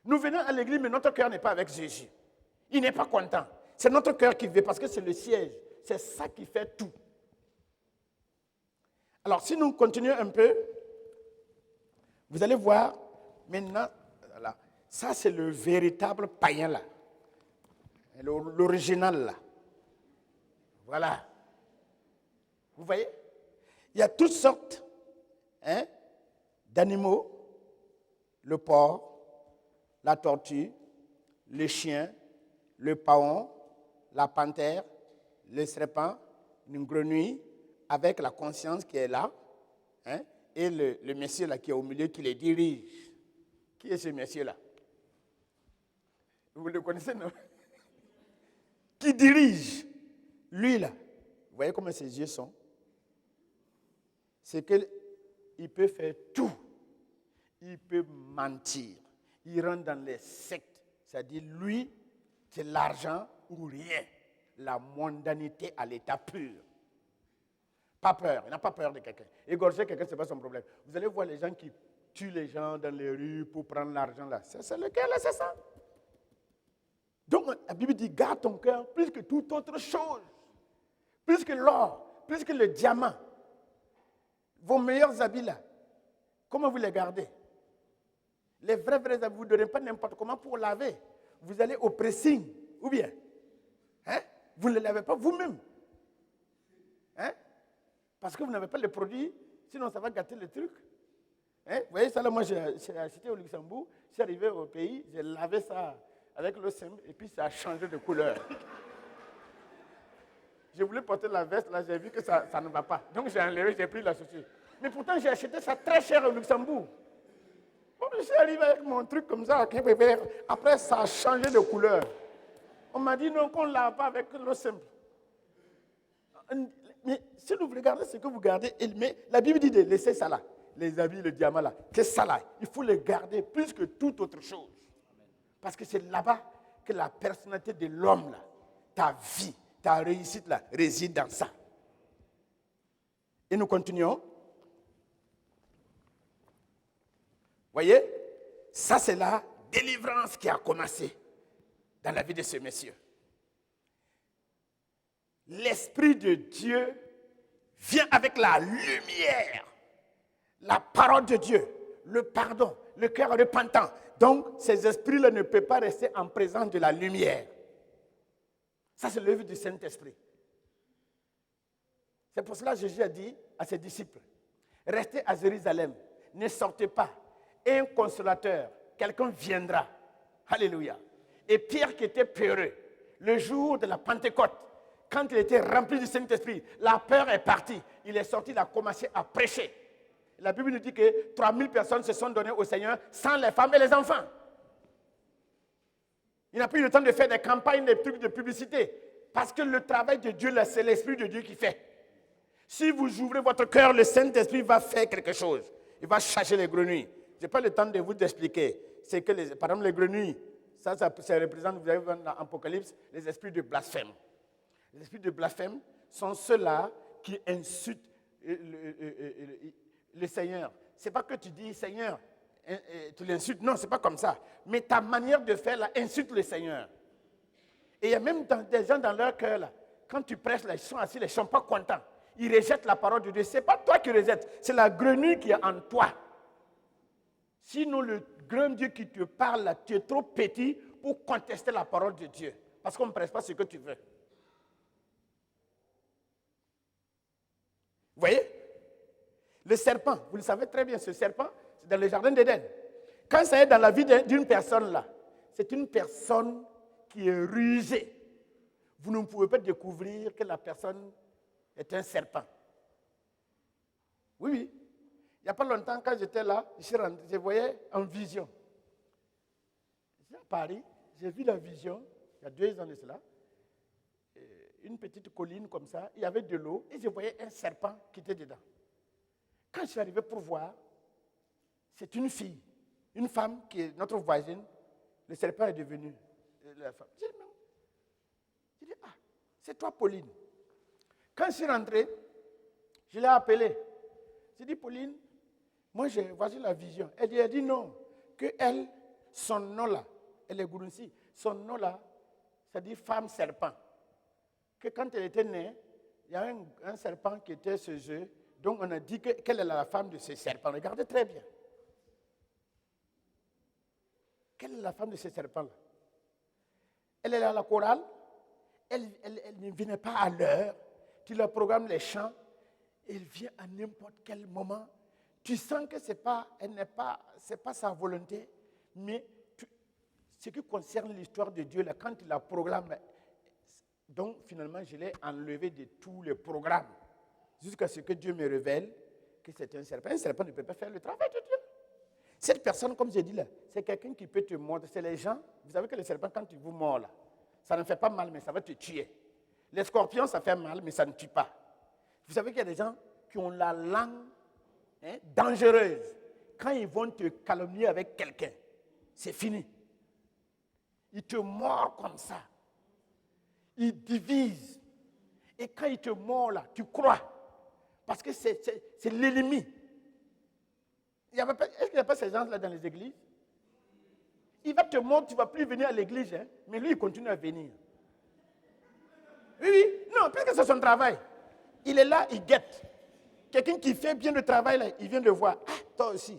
Nous venons à l'église, mais notre cœur n'est pas avec Jésus. Il n'est pas content. C'est notre cœur qui veut parce que c'est le siège. C'est ça qui fait tout. Alors, si nous continuons un peu, vous allez voir, maintenant, voilà, ça c'est le véritable païen là. L'original là. Voilà. Vous voyez? Il y a toutes sortes d'animaux. Le porc, la tortue, le chien, le paon, la panthère, le serpent, une grenouille, avec la conscience qui est là, et le monsieur là qui est au milieu qui les dirige. Qui est ce monsieur-là? Vous le connaissez, non? Qui dirige? Lui là. Vous voyez comment ses yeux sont? C'est qu'il peut faire tout. Il peut mentir. Il rentre dans les sectes. C'est-à-dire, lui, c'est l'argent ou rien. La mondanité à l'état pur. Pas peur. Il n'a pas peur de quelqu'un. Égorger quelqu'un, ce n'est pas son problème. Vous allez voir les gens qui tuent les gens dans les rues pour prendre l'argent là. C'est le cœur là, c'est ça. Donc, la Bible dit, garde ton cœur plus que toute autre chose. Plus que l'or, plus que le diamant. Vos meilleurs habits là, comment vous les gardez? Les vrais habits, vous ne donnez pas n'importe comment pour laver. Vous allez au pressing, ou bien, vous ne les lavez pas vous-même. Parce que vous n'avez pas les produits, sinon ça va gâter le truc. Vous voyez ça là, moi j'ai acheté au Luxembourg, je suis arrivé au pays, j'ai lavé ça avec l'eau simple et puis ça a changé de couleur. Je voulais porter la veste, là j'ai vu que ça ne va pas. Donc j'ai enlevé, j'ai pris la chaussure. Mais pourtant j'ai acheté ça très cher au Luxembourg. Bon, je suis arrivé avec mon truc comme ça, après ça a changé de couleur. On m'a dit non, qu'on ne lave pas avec l'eau simple. Mais si vous regardez ce que vous gardez, mais la Bible dit de laisser ça là, les habits, le diamant là, que ça là, il faut les garder plus que toute autre chose. Parce que c'est là-bas que la personnalité de l'homme là, ta vie, ta réussite là, réside dans ça. Et nous continuons. Voyez, ça c'est la délivrance qui a commencé dans la vie de ce monsieur. L'Esprit de Dieu vient avec la lumière, la parole de Dieu, le pardon, le cœur repentant. Donc, ces esprits-là ne peuvent pas rester en présence de la lumière. Ça, c'est l'œuvre du Saint-Esprit. C'est pour cela que Jésus a dit à ses disciples, restez à Jérusalem, ne sortez pas. Un consolateur, quelqu'un viendra. Alléluia. Et Pierre qui était peureux, le jour de la Pentecôte, quand il était rempli du Saint-Esprit, la peur est partie. Il est sorti, il a commencé à prêcher. La Bible nous dit que 3000 personnes se sont données au Seigneur, sans les femmes et les enfants. Il n'a pas eu le temps de faire des campagnes, des trucs de publicité. Parce que le travail de Dieu, là, c'est l'Esprit de Dieu qui fait. Si vous ouvrez votre cœur, le Saint-Esprit va faire quelque chose. Il va chasser les grenouilles. Je n'ai pas le temps de vous expliquer. C'est que, par exemple, les grenouilles, ça représente, vous avez vu dans l'Apocalypse, les esprits de blasphème. Les esprits de blasphème sont ceux-là qui insultent le Seigneur. Ce n'est pas que tu dis, Seigneur, tu l'insultes. Non, ce n'est pas comme ça. Mais ta manière de faire, là, insulte le Seigneur. Et il y a même des gens dans leur cœur, là, quand tu prêches, là, ils sont assis, ils ne sont pas contents. Ils rejettent la parole de Dieu. Ce n'est pas toi qui rejettes, c'est la grenouille qui est en toi. Sinon, le grand Dieu qui te parle, là, tu es trop petit pour contester la parole de Dieu. Parce qu'on ne presse pas ce que tu veux. Vous voyez? Le serpent, vous le savez très bien, ce serpent, c'est dans le jardin d'Éden. Quand ça est dans la vie d'une personne là, c'est une personne qui est rusée. Vous ne pouvez pas découvrir que la personne est un serpent. Oui, oui. Il n'y a pas longtemps, quand j'étais là, je voyais en vision. J'étais à Paris, j'ai vu la vision, il y a 2 ans de cela, une petite colline comme ça, il y avait de l'eau, et je voyais un serpent qui était dedans. Quand je suis arrivé pour voir, c'est une fille, une femme qui est notre voisine, le serpent est devenu la femme. J'ai dit, non. J'ai dit, ah, c'est toi Pauline. Quand je suis rentré, je l'ai appelée. J'ai dit, Pauline, moi, voici la vision. Elle dit non, que elle, son nom là, elle est Gourounsi, son nom là, c'est-à-dire femme serpent. Que quand elle était née, il y a un serpent qui était chez eux. Donc on a dit qu'elle est la femme de ce serpent. Regardez très bien. Quelle est la femme de ce serpent-là? Elle est à la chorale. Elle ne venait pas à l'heure. Tu leur programmes les chants. Elle vient à n'importe quel moment. Tu sens que c'est pas sa volonté. Mais ce qui concerne l'histoire de Dieu, là, quand il la programme, donc finalement je l'ai enlevé de tous les programmes. Jusqu'à ce que Dieu me révèle que c'est un serpent. Un serpent ne peut pas faire le travail de Dieu. Cette personne, comme j'ai dit là, c'est quelqu'un qui peut te mordre. C'est les gens, vous savez que le serpent, quand il vous mord là, ça ne fait pas mal, mais ça va te tuer. Les scorpions, ça fait mal, mais ça ne tue pas. Vous savez qu'il y a des gens qui ont la langue dangereuse. Quand ils vont te calomnier avec quelqu'un, c'est fini. Ils te mordent comme ça. Ils divisent. Et quand ils te mordent là, tu crois. Parce que c'est l'ennemi. Est-ce qu'il n'y a pas ces gens-là dans les églises? Il va te mordre, tu ne vas plus venir à l'église. Hein? Mais lui, il continue à venir. Oui. Non, puisque c'est son travail. Il est là, il guette. Quelqu'un qui fait bien le travail, là, il vient de voir. Ah, toi aussi.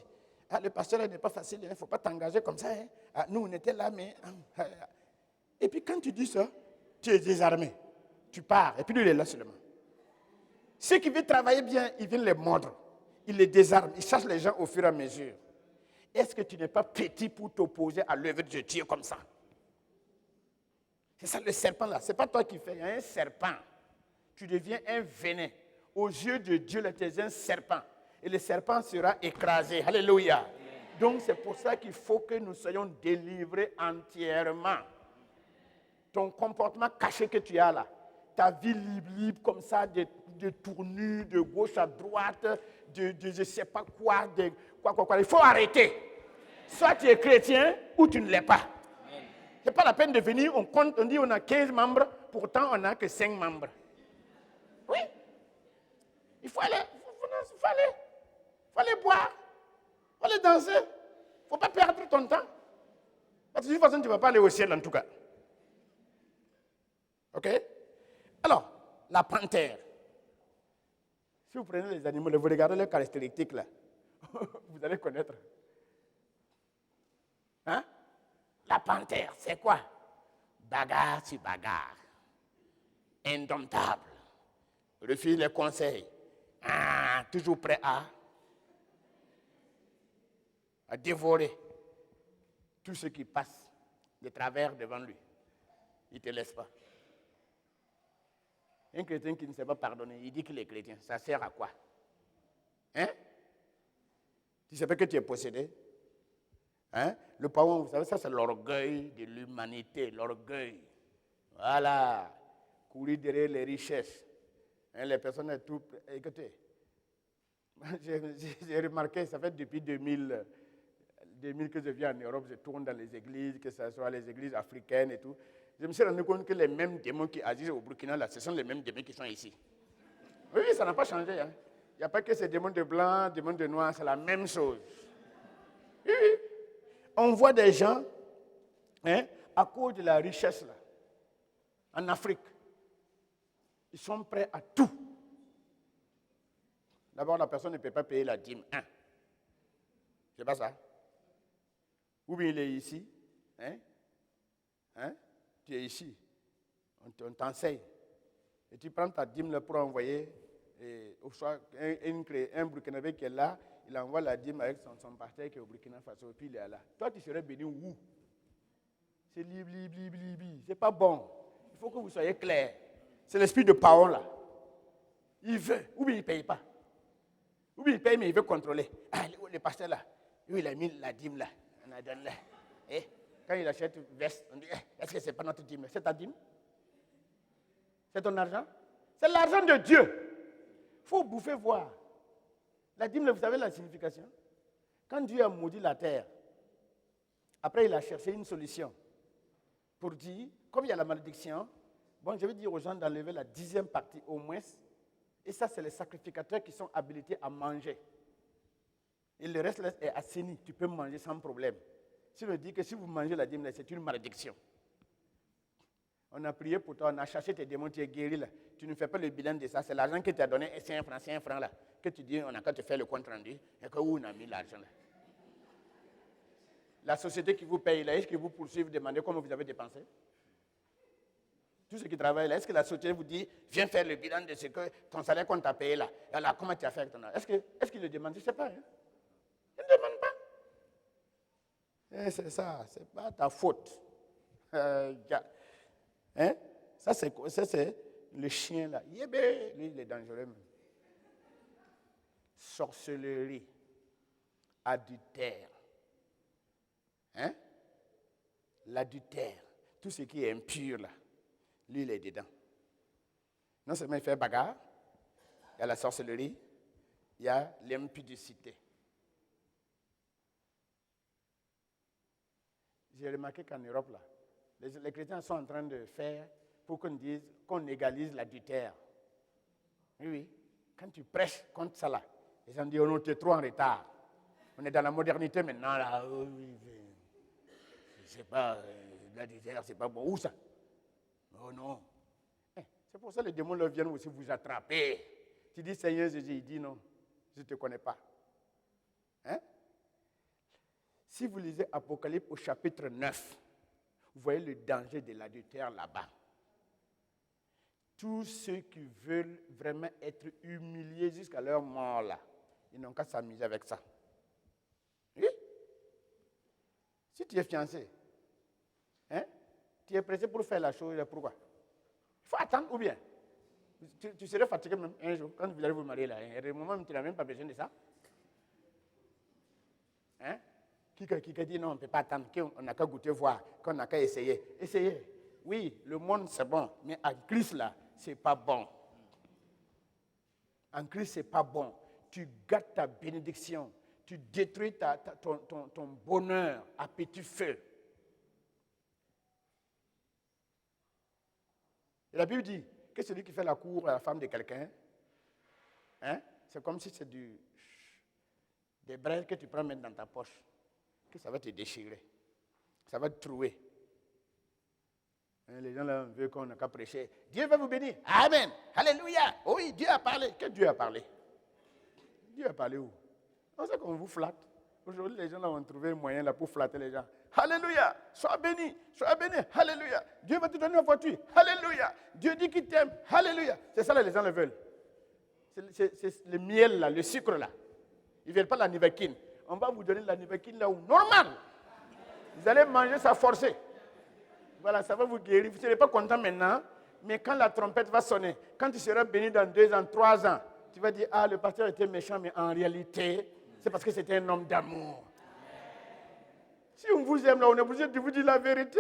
Ah, le pasteur là, n'est pas facile, il ne faut pas t'engager comme ça. Hein? Ah, nous, on était là, mais... Et puis quand tu dis ça, tu es désarmé. Tu pars, et puis lui, il est là seulement. Ceux qui veulent travailler bien, ils viennent les mordre. Ils les désarment, ils chassent les gens au fur et à mesure. Est-ce que tu n'es pas petit pour t'opposer à l'œuvre de Dieu comme ça? C'est ça le serpent là, ce n'est pas toi qui fais, il y a un serpent. Tu deviens un venin. Aux yeux de Dieu, tu es un serpent. Et le serpent sera écrasé. Alléluia. Donc c'est pour ça qu'il faut que nous soyons délivrés entièrement. Ton comportement caché que tu as là, ta vie libre comme ça, de tournure, de gauche à droite, de je ne sais pas quoi, quoi. Il faut arrêter. Soit tu es chrétien ou tu ne l'es pas. Ce n'est pas la peine de venir, on compte, on dit on a 15 membres, pourtant on n'a que 5 membres. Oui. Il faut aller, il faut aller boire, il faut aller danser. Il ne faut pas perdre ton temps. Parce que de toute façon, tu ne vas pas aller au ciel en tout cas. OK? Alors, la panthère. Si vous prenez les animaux, vous regardez leurs caractéristiques là, vous allez connaître. Hein? La panthère, c'est quoi? Bagarre sur bagarre. Indomptable. Refuse les conseils. Ah, toujours prêt à dévorer tout ce qui passe de travers devant lui. Il ne te laisse pas. Un chrétien qui ne sait pas pardonner, il dit qu'il est chrétien. Ça sert à quoi? Hein? Tu ne sais pas que tu es possédé? Hein? Le paon, vous savez, ça c'est l'orgueil de l'humanité, l'orgueil. Voilà. Courir derrière les richesses. Hein, les personnes tout. Écoutez, j'ai remarqué, ça fait depuis 2000 que je viens en Europe, je tourne dans les églises, que ce soit les églises africaines et tout. Je me suis rendu compte que les mêmes démons qui agissent au Burkina, là, ce sont les mêmes démons qui sont ici. Oui, ça n'a pas changé. Hein. Il n'y a pas que ces démons de blanc, démons de noir, c'est la même chose. Oui. On voit des gens, hein, à cause de la richesse, là, en Afrique, ils sont prêts à tout. D'abord, la personne ne peut pas payer la dîme. C'est pas ça. Ou bien il est ici. Hein? Tu es ici. On t'enseigne. Et tu prends ta dîme là pour envoyer un Burkinabé qui est là. Il envoie la dîme avec son pasteur qui est au Burkina Faso. Et puis il est là. Toi, tu serais béni où? C'est libi. C'est pas bon. Il faut que vous soyez clair. C'est l'esprit de Paon là. Il veut. Ou bien il ne paye pas. Ou bien il paye, mais il veut contrôler. Ah, le pasteur là, lui, il a mis la dîme là. On a donné là. Et quand il achète une veste, on dit, est-ce que ce n'est pas notre dîme? C'est ta dîme? C'est ton argent? C'est l'argent de Dieu. Il faut bouffer, voir. La dîme, vous savez la signification? Quand Dieu a maudit la terre, après il a cherché une solution pour dire, comme il y a la malédiction, bon, je vais dire aux gens d'enlever la 10e partie au moins. Et ça, c'est les sacrificateurs qui sont habilités à manger. Et le reste là, est assaini. Tu peux manger sans problème. Si on dit que si vous mangez la dîme, c'est une malédiction. On a prié pour toi, on a cherché tes démons, tu es guéri là. Tu ne fais pas le bilan de ça. C'est l'argent que tu as donné, c'est un franc là. Que tu dis, on a qu'à te faire le compte rendu. Et que où on a mis l'argent là. La société qui vous paye là, est-ce que vous poursuivez, demandez comment vous avez dépensé? Tous ceux qui travaillent là, est-ce que la société vous dit, viens faire le bilan de ce que ton salaire qu'on t'a payé là? Alors, comment tu as fait avec ton argent? Est-ce qu'il le demande? Je ne sais pas. Hein? Il ne demande pas. Et c'est ça, c'est pas ta faute. Hein? Ça, c'est le chien là. Yébé, lui, il est dangereux même. Sorcellerie, adultère. Hein? L'adultère, tout ce qui est impur là, lui, il est dedans. Non seulement il fait bagarre, il y a la sorcellerie, il y a l'impudicité. J'ai remarqué qu'en Europe, là, les chrétiens sont en train de faire pour qu'on égalise l'adultère. Oui. Quand tu prêches contre ça, là, les gens disent, on est trop en retard. On est dans la modernité maintenant, là. Je ne sais pas, l'adultère, c'est pas bon. Où ça? Oh non. C'est pour ça que les démons leur viennent aussi vous attraper. Tu dis, Seigneur Jésus, il dit non, je ne te connais pas. Hein? Si vous lisez Apocalypse au chapitre 9, vous voyez le danger de l'adultère là-bas. Tous ceux qui veulent vraiment être humiliés jusqu'à leur mort là, ils n'ont qu'à s'amuser avec ça. Oui? Si tu es fiancé, hein, tu es pressé pour faire la chose, pourquoi? Il faut attendre ou bien? Tu serais fatigué même un jour, quand vous allez vous marier là. À un moment, tu n'as même pas besoin de ça. Hein? Qui dit non, on ne peut pas attendre, qu'on n'a qu'à goûter voir, qu'on n'a qu'à essayer. Essayez. Oui, le monde c'est bon, mais en Christ là, c'est pas bon. En Christ, c'est pas bon. Tu gâtes ta bénédiction. Tu détruis ton bonheur à petit feu. Et la Bible dit que celui qui fait la cour à la femme de quelqu'un, hein, c'est comme si c'est des braises que tu prends mettre dans ta poche, que ça va te déchirer, ça va te trouer. Hein, les gens là veulent qu'on n'a qu'à prêcher. Dieu va vous bénir. Amen. Alléluia. Oui, Dieu a parlé. Que Dieu a parlé? Dieu a parlé où? C'est ça qu'on vous flatte. Aujourd'hui, les gens là ont trouvé un moyen là pour flatter les gens. Alléluia. Sois béni. Sois béni. Alléluia. Dieu va te donner une voiture. Alléluia. Dieu dit qu'il t'aime. Alléluia. C'est ça là, les gens le veulent. C'est le miel là, le sucre là. Ils ne veulent pas la nivequine. On va vous donner la nivequine là où normal. Vous allez manger ça forcé. Voilà, ça va vous guérir. Vous ne serez pas content maintenant, mais quand la trompette va sonner, quand tu seras béni dans 2 ans, 3 ans, tu vas dire, ah, le pasteur était méchant, mais en réalité, c'est parce que c'était un homme d'amour. Si on vous aime là, on est obligé de vous dire la vérité.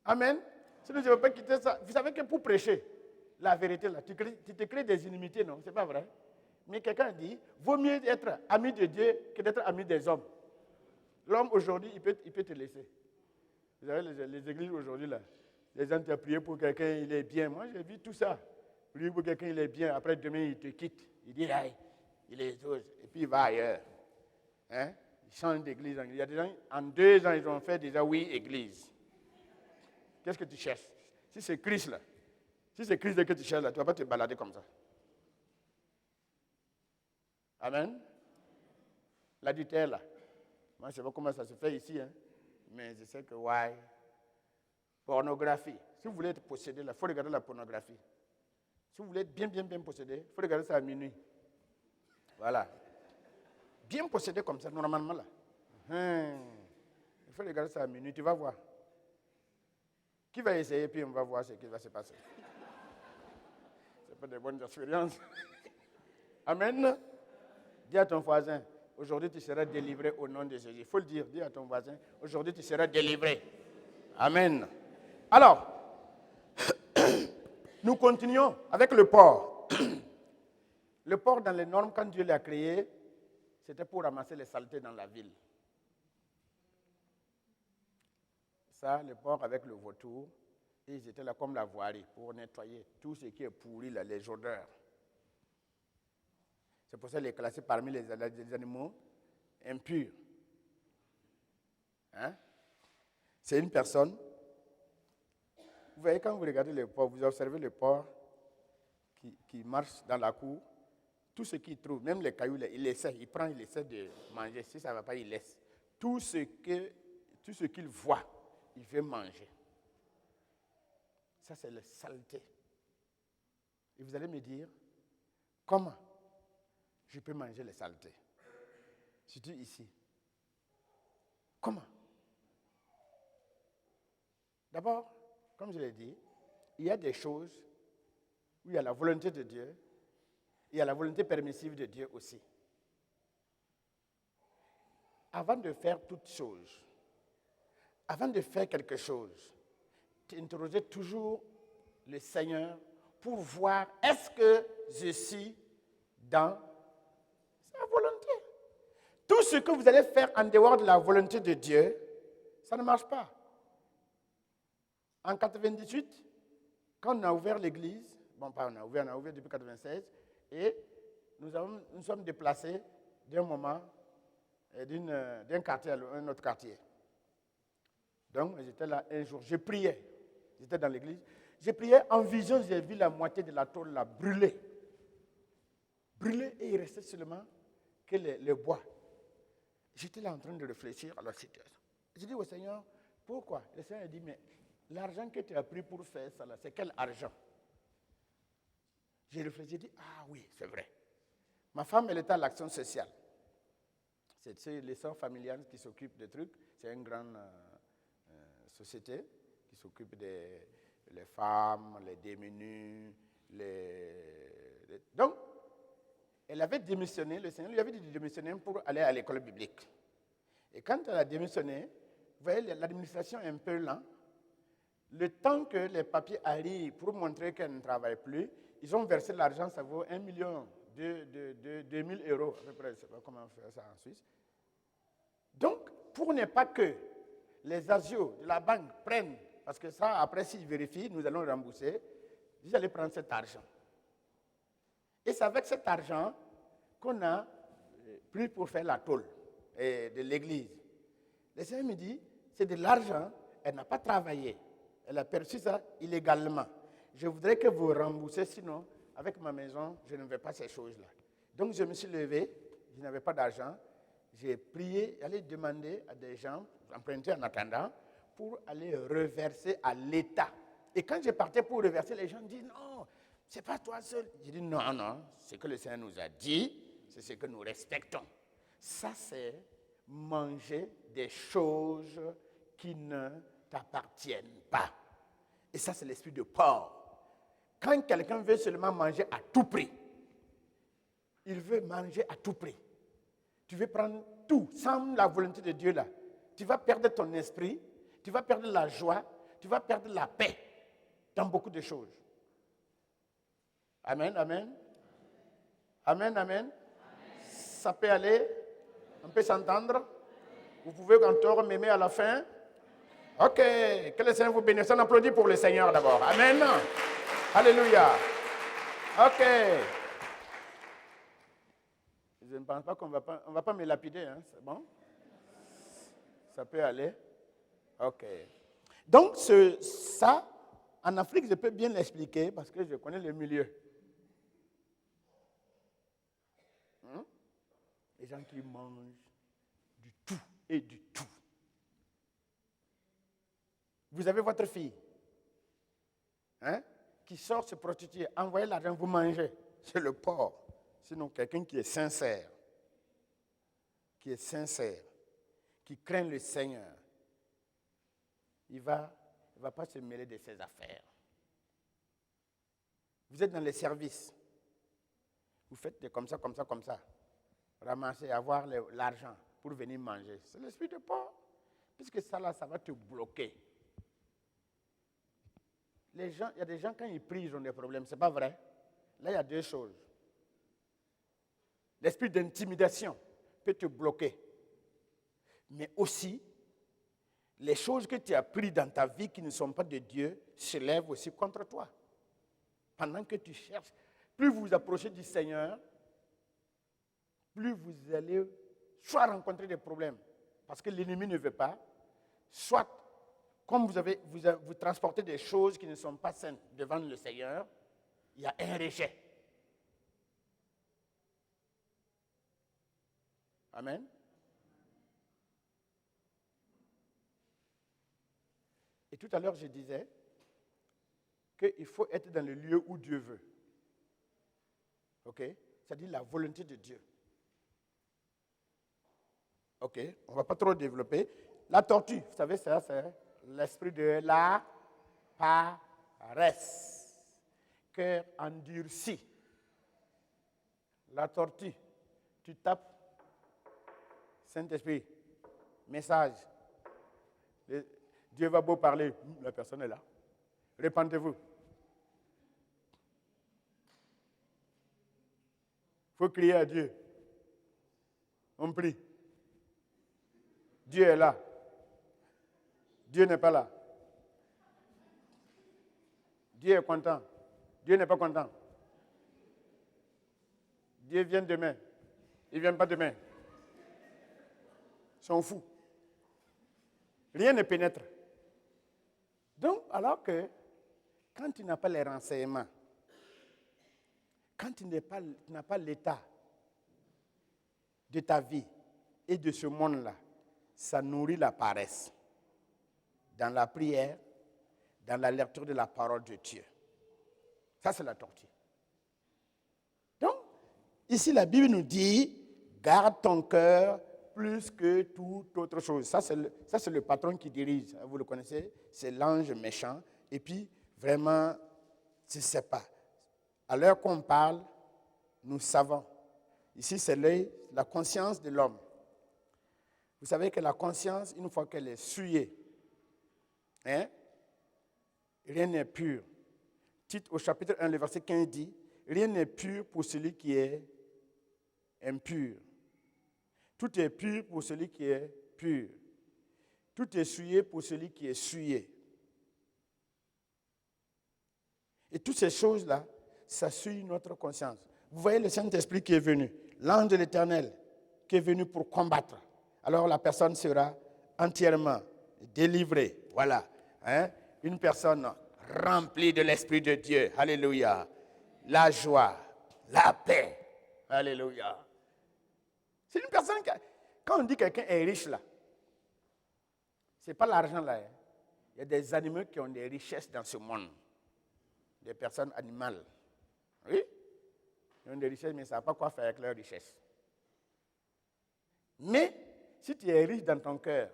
Amen. Sinon, je ne veux pas quitter ça. Vous savez que pour prêcher la vérité là, tu te crées des inimitiés, non? C'est pas vrai. Mais quelqu'un dit, vaut mieux être ami de Dieu que d'être ami des hommes. L'homme aujourd'hui, il peut te laisser. Vous savez, les églises aujourd'hui, là, les gens t'ont prié pour quelqu'un, il est bien. Moi, j'ai vu tout ça. Prier pour quelqu'un, il est bien. Après, demain, il te quitte. Il dit, aïe, il est autre. Et puis, il va ailleurs. Hein? Il change d'église. Il y a des gens, en 2 ans, ils ont fait déjà, oui, église. Qu'est-ce que tu cherches? Si c'est Christ, là, si c'est Christ que tu cherches, là, tu ne vas pas te balader comme ça. Amen. L'adultère, là. Moi, je ne sais pas comment ça se fait ici, hein. Mais je sais que, ouais. Pornographie. Si vous voulez être possédé, il faut regarder la pornographie. Si vous voulez être bien possédé, il faut regarder ça à minuit. Voilà. Bien possédé comme ça, normalement, là. Il faut regarder ça à minuit, tu vas voir. Qui va essayer, puis on va voir ce qui va se passer. Ce n'est pas de bonnes expériences. Amen. Dis à ton voisin, aujourd'hui tu seras délivré au nom de Jésus. Il faut le dire, dis à ton voisin, aujourd'hui tu seras délivré. Amen. Alors, nous continuons avec le porc. Le porc, dans les normes, quand Dieu l'a créé, c'était pour ramasser les saletés dans la ville. Ça, le porc avec le vautour, ils étaient là comme la voirie pour nettoyer tout ce qui est pourri, là, les odeurs. C'est pour ça qu'il est classé parmi les animaux impurs. Hein? C'est une personne Vous voyez, quand vous regardez les porcs, vous observez les porcs qui marchent dans la cour. Tout ce qu'il trouve, même les cailloux, il essaie, il essaie de manger. Si ça ne va pas, il laisse. Tout ce qu'il voit, il veut manger. Ça, c'est la saleté. Et vous allez me dire, comment je peux manger les saletés? Surtout ici. Comment? D'abord, comme je l'ai dit, il y a des choses où il y a la volonté de Dieu, il y a la volonté permissive de Dieu aussi. Avant de faire toute chose, avant de faire quelque chose, tu interroges toujours le Seigneur pour voir est-ce que je suis dans sa volonté. Tout ce que vous allez faire en dehors de la volonté de Dieu, ça ne marche pas. En 98, quand on a ouvert l'église, on a ouvert depuis 1996, et nous sommes déplacés d'un moment, d'un quartier à un autre quartier. Donc, j'étais là un jour, je priais. J'étais dans l'église. Je priais, en vision, j'ai vu la moitié de la tôle là brûler. Brûler, et il restait seulement que le bois. J'étais là en train de réfléchir à la situation. J'ai dit au Seigneur, pourquoi? Le Seigneur a dit, mais l'argent que tu as pris pour faire ça, là, c'est quel argent? J'ai réfléchi, j'ai dit, ah oui, c'est vrai. Ma femme, elle était à l'action sociale. C'est les sœurs familiales qui s'occupent des trucs. C'est une grande société qui s'occupe des femmes, les démunis. Donc, elle avait démissionné, le Seigneur lui avait dit de démissionner pour aller à l'école biblique. Et quand elle a démissionné, vous voyez, l'administration est un peu lente. Le temps que les papiers arrivent pour montrer qu'elle ne travaille plus, ils ont versé l'argent, ça vaut 1 million, 2 000 euros, à peu près, je ne sais pas comment on fait ça en Suisse. Donc, pour ne pas que les agios de la banque prennent, parce que ça, après, s'ils vérifient, nous allons rembourser, vous allez prendre cet argent. Et c'est avec cet argent qu'on a pris pour faire la tôle de l'église. Le Seigneur me dit, c'est de l'argent, elle n'a pas travaillé. Elle a perçu ça illégalement. Je voudrais que vous remboursiez, sinon, avec ma maison, je ne veux pas ces choses-là. Donc, je me suis levé, je n'avais pas d'argent. J'ai prié, allé demander à des gens, emprunter en attendant, pour aller reverser à l'État. Et quand je partais pour reverser, les gens disent, non, c'est pas toi seul. J'ai dit, non, non, ce que le Seigneur nous a dit, c'est ce que nous respectons. Ça, c'est manger des choses qui ne t'appartiennent pas. Et ça, c'est l'esprit de porc. Quand quelqu'un veut seulement manger à tout prix, il veut manger à tout prix. Tu veux prendre tout sans la volonté de Dieu là. Tu vas perdre ton esprit, tu vas perdre la joie, tu vas perdre la paix dans beaucoup de choses. Amen, amen. Amen, amen. Ça peut aller. On peut s'entendre. Vous pouvez encore m'aimer à la fin. Ok, que le Seigneur vous bénisse. On applaudit pour le Seigneur d'abord. Amen. Alléluia. Ok. Je ne pense pas qu'on va pas me lapider, hein. C'est bon? Ça peut aller? Ok. Donc, ça, en Afrique, je peux bien l'expliquer parce que je connais le milieu. Les gens qui mangent du tout et du tout. Vous avez votre fille, qui sort se prostituer, envoyez l'argent, vous mangez. C'est le porc. Sinon, quelqu'un qui est sincère, qui craint le Seigneur, il ne va pas se mêler de ses affaires. Vous êtes dans les services. Vous faites comme ça. Ramasser, avoir l'argent pour venir manger. C'est l'esprit de porc. Puisque ça, là, ça va te bloquer. Il y a des gens, quand ils prient, ils ont des problèmes. Ce n'est pas vrai. Là, il y a deux choses. L'esprit d'intimidation peut te bloquer. Mais aussi, les choses que tu as prises dans ta vie qui ne sont pas de Dieu se lèvent aussi contre toi. Pendant que tu cherches, plus vous vous approchez du Seigneur, plus vous allez soit rencontrer des problèmes, parce que l'ennemi ne veut pas, soit comme vous transportez des choses qui ne sont pas saintes devant le Seigneur, il y a un rejet. Amen. Et tout à l'heure, je disais qu'il faut être dans le lieu où Dieu veut. OK? C'est-à-dire la volonté de Dieu. OK? On ne va pas trop développer. La tortue, vous savez, ça, c'est l'esprit de la paresse. Cœur endurci. La tortue, tu tapes Saint-Esprit, message. Dieu va beau parler, la personne est là. Répentez-vous. Il faut crier à Dieu. On prie. Dieu est là. Dieu n'est pas là. Dieu est content. Dieu n'est pas content. Dieu vient demain. Il ne vient pas demain. Ils sont fous. Rien ne pénètre. Donc, alors que, quand tu n'as pas les renseignements, quand tu n'as pas l'état de ta vie et de ce monde-là, ça nourrit la paresse. Dans la prière, dans la lecture de la parole de Dieu. Ça, c'est la tortue. Donc, ici, la Bible nous dit, garde ton cœur plus que toute autre chose. Ça, c'est le patron qui dirige. Vous le connaissez? C'est l'ange méchant. Et puis, vraiment, tu ne sais pas. À l'heure qu'on parle, nous savons. Ici, c'est l'œil, la conscience de l'homme. Vous savez que la conscience, une fois qu'elle est souillée, rien n'est pur. Tite au chapitre 1, le verset 15 dit, rien n'est pur pour celui qui est impur. Tout est pur pour celui qui est pur. Tout est souillé pour celui qui est souillé. Et toutes ces choses-là, ça souille notre conscience. Vous voyez le Saint-Esprit qui est venu, l'ange de l'Éternel qui est venu pour combattre. Alors la personne sera entièrement délivrée. Voilà. Une personne remplie de l'Esprit de Dieu. Alléluia. La joie, la paix. Alléluia. C'est une personne qui... Quand on dit que quelqu'un est riche là, ce n'est pas l'argent là. Il y a des animaux qui ont des richesses dans ce monde. Des personnes animales. Oui? Ils ont des richesses, mais ils ne savent pas quoi faire avec leurs richesses. Mais, si tu es riche dans ton cœur,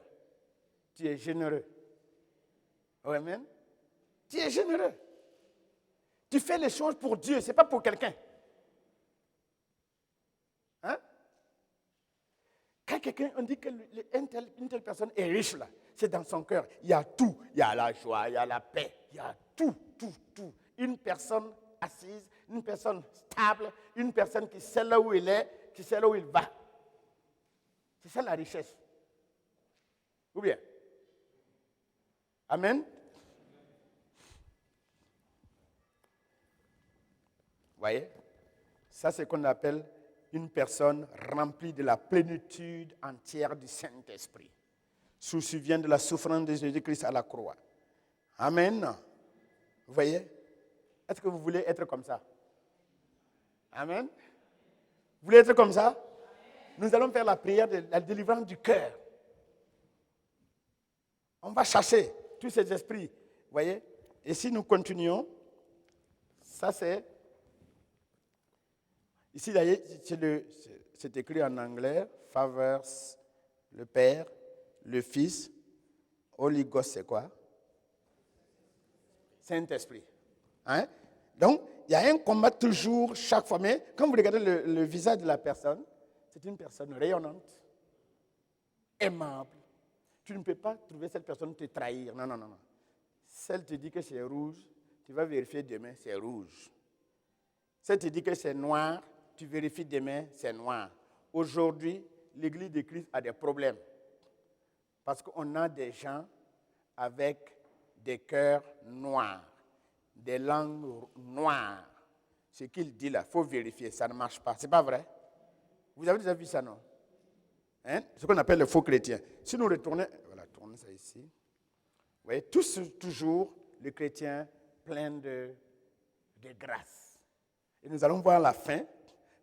tu es généreux. Amen. Tu es généreux. Tu fais les choses pour Dieu, ce n'est pas pour quelqu'un. Hein? Quand quelqu'un, on dit qu'une telle personne est riche là, c'est dans son cœur. Il y a tout. Il y a la joie, il y a la paix, il y a tout, tout, tout. Une personne assise, une personne stable, une personne qui sait là où il est, qui sait là où il va. C'est ça la richesse. Ou bien? Amen? Vous voyez? Ça, c'est ce qu'on appelle une personne remplie de la plénitude entière du Saint-Esprit. Souviens de la souffrance de Jésus-Christ à la croix. Amen. Vous voyez? Est-ce que vous voulez être comme ça? Amen. Vous voulez être comme ça? Nous allons faire la prière de la délivrance du cœur. On va chasser tous ces esprits. Vous voyez? Et si nous continuons, ça c'est... Ici, c'est écrit en anglais, Fathers, le Père, le Fils, Holy Ghost, c'est quoi? Saint-Esprit. Hein? Donc, il y a un combat toujours, chaque fois. Mais quand vous regardez le visage de la personne, c'est une personne rayonnante, aimable. Tu ne peux pas trouver cette personne te trahir. Non, non, non, non. Si elle te dit que c'est rouge, tu vas vérifier demain, c'est rouge. Si elle te dit que c'est noir, tu vérifies demain, c'est noir. Aujourd'hui, l'Église de Christ a des problèmes. Parce qu'on a des gens avec des cœurs noirs, des langues noires. Ce qu'il dit là, il faut vérifier, ça ne marche pas. Ce n'est pas vrai? Vous avez déjà vu ça, non? Hein? Ce qu'on appelle le faux chrétien. Si nous retournons, voilà, tournez ça ici. voyez, toujours le chrétien plein de grâce. Et nous allons voir à la fin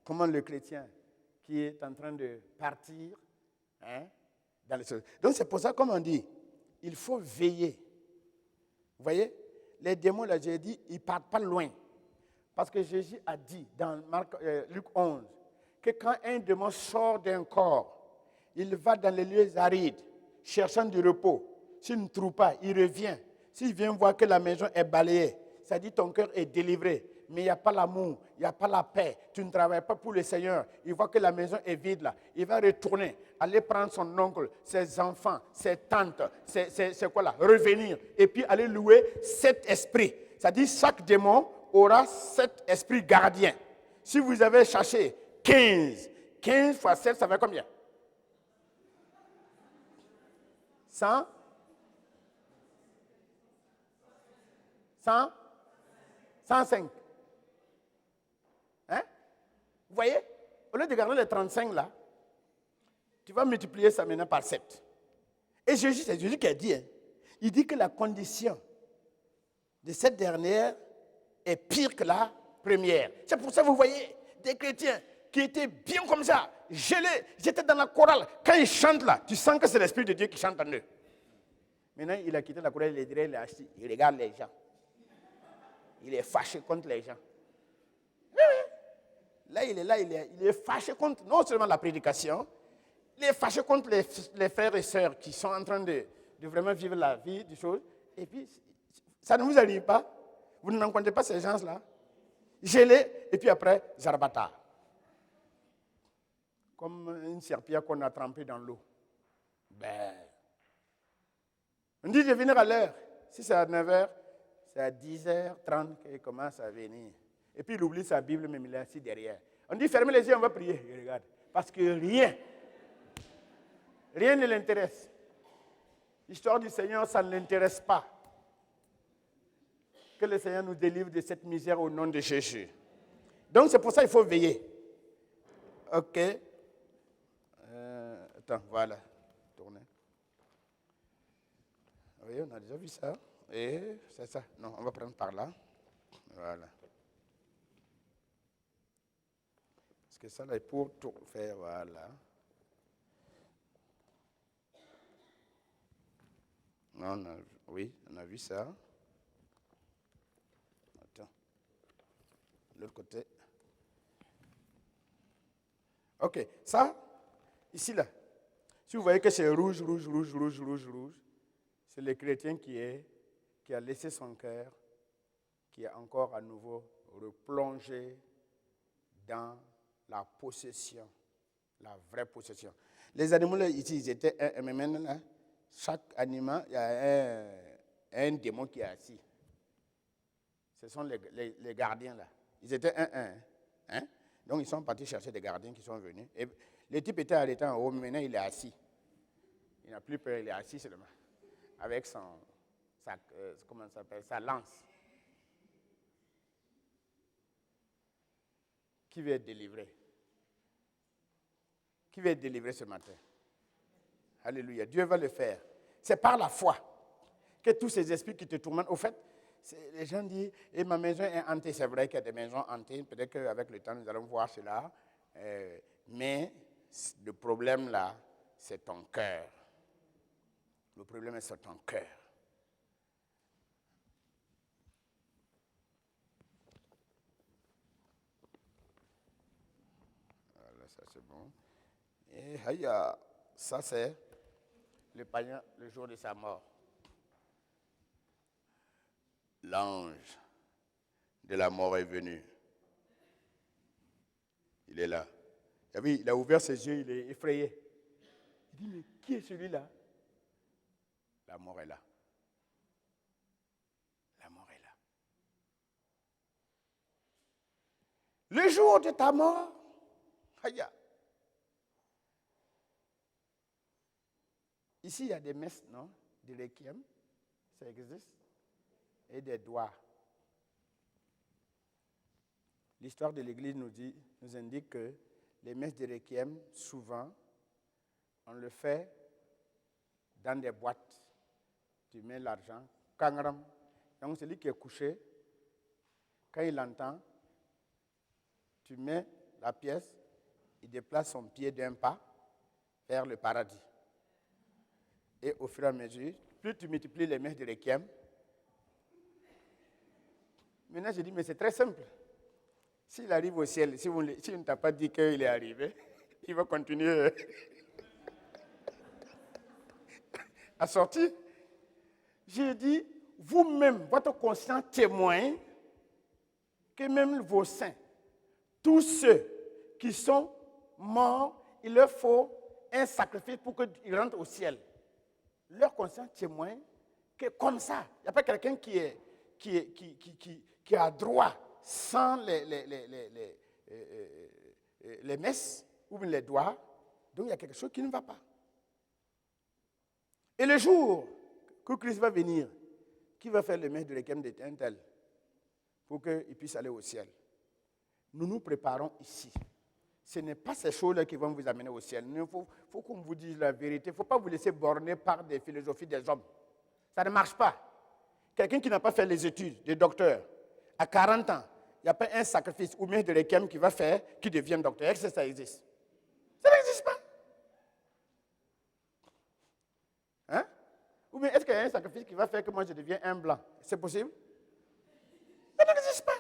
comment le chrétien qui est en train de partir dans les choses. Donc c'est pour ça, comme on dit, il faut veiller. Vous voyez, les démons, là, j'ai dit, ils ne partent pas loin. Parce que Jésus a dit dans Luc 11 que quand un démon sort d'un corps, il va dans les lieux arides, cherchant du repos. S'il ne trouve pas, il revient. S'il vient voir que la maison est balayée, ça dit ton cœur est délivré. Mais il n'y a pas l'amour, il n'y a pas la paix. Tu ne travailles pas pour le Seigneur. Il voit que la maison est vide là. Il va retourner, aller prendre son oncle, ses enfants, ses tantes, c'est quoi là, revenir. Et puis aller louer 7 esprits. Ça dit chaque démon aura 7 esprits gardiens. Si vous avez cherché 15 fois 7, ça fait combien? 100? 100? 105. Hein? Vous voyez? Au lieu de garder les 35 là, tu vas multiplier ça maintenant par 7. Et Jésus, c'est Jésus qui a dit, il dit que la condition de cette dernière est pire que la première. C'est pour ça que vous voyez des chrétiens qui étaient bien comme ça, gelés, ils étaient dans la chorale. Quand ils chantent là, tu sens que c'est l'Esprit de Dieu qui chante en eux. Maintenant, il a quitté la chorale, il est assis, il regarde les gens. Il est fâché contre les gens. Là, il est fâché contre non seulement la prédication, il est fâché contre les frères et sœurs qui sont en train de vraiment vivre la vie des choses. Et puis, ça ne vous arrive pas? Vous ne rencontrez pas ces gens-là? Gelés, et puis après, Zarbata. Comme une serpillière qu'on a trempée dans l'eau. Ben. On dit de venir à l'heure. Si c'est à 9h, c'est à 10h30 qu'il commence à venir. Et puis il oublie sa Bible, mais il est assis derrière. On dit fermez les yeux, on va prier. Il regarde. Parce que rien ne l'intéresse. L'histoire du Seigneur, ça ne l'intéresse pas. Que le Seigneur nous délivre de cette misère au nom de Jésus. Donc c'est pour ça qu'il faut veiller. Ok. Attends, voilà. Tournez. Oui, on a déjà vu ça. Et c'est ça. Non, on va prendre par là. Voilà. Parce que ça, là, est pour tout faire. Voilà. Non, oui, on a vu ça. Attends. L'autre côté. Ok, ça, ici, là. Si vous voyez que c'est rouge, c'est le chrétien qui a laissé son cœur, qui est encore à nouveau replongé dans la possession, la vraie possession. Les animaux, là, ici, ils étaient mais maintenant, là, chaque animal, il y a un démon qui est assis. Ce sont les gardiens, là. Ils étaient un. Hein? Donc, ils sont partis chercher des gardiens qui sont venus. Et le type était arrêté en haut, mais maintenant, il est assis. Il n'a plus peur, il est assis seulement. Avec sa lance. Qui veut être délivré? Qui veut être délivré ce matin? Alléluia. Dieu va le faire. C'est par la foi que tous ces esprits qui te tourmentent. Au fait, les gens disent, et ma maison est hantée. C'est vrai qu'il y a des maisons hantées. Peut-être qu'avec le temps, nous allons voir cela. Mais le problème là, c'est ton cœur. Le problème est sur ton cœur. Voilà, ça c'est bon. Et ça c'est le païen le jour de sa mort. L'ange de la mort est venu. Il est là. Il a ouvert ses yeux, il est effrayé. Il dit, mais qui est celui-là? La mort est là. La mort est là. Le jour de ta mort, ici il y a des messes, non? Des requiem, ça existe. Et des doigts. L'histoire de l'Église nous indique que les messes de requiem, souvent, on le fait dans des boîtes tu mets l'argent, kangram. Donc celui qui est couché, quand il entend, tu mets la pièce, il déplace son pied d'un pas vers le paradis. Et au fur et à mesure, plus tu multiplies les mèches de requiem. Maintenant, je dis, mais c'est très simple. S'il arrive au ciel, si on ne t'a pas dit qu'il est arrivé, il va continuer à sortir. J'ai dit, vous-même, votre conscience témoigne que même vos saints, tous ceux qui sont morts, il leur faut un sacrifice pour qu'ils rentrent au ciel. Leur conscience témoigne que comme ça, il n'y a pas quelqu'un qui a droit sans les messes ou les doigts. Donc il y a quelque chose qui ne va pas. Et le jour que Christ va venir, qui va faire le messe de requiem d'un tel pour qu'il puisse aller au ciel? Nous nous préparons ici. Ce n'est pas ces choses-là qui vont vous amener au ciel. Il faut qu'on vous dise la vérité. Il ne faut pas vous laisser borner par des philosophies des hommes. Ça ne marche pas. Quelqu'un qui n'a pas fait les études de docteur, à 40 ans, il n'y a pas un sacrifice ou même de requiem qui va faire qu'il devienne docteur. Est-ce que ça existe? Ça n'existe pas. Hein? Ou bien est-ce qu'il y a un sacrifice qui va faire que moi je deviens un blanc? C'est possible? Ça n'existe pas.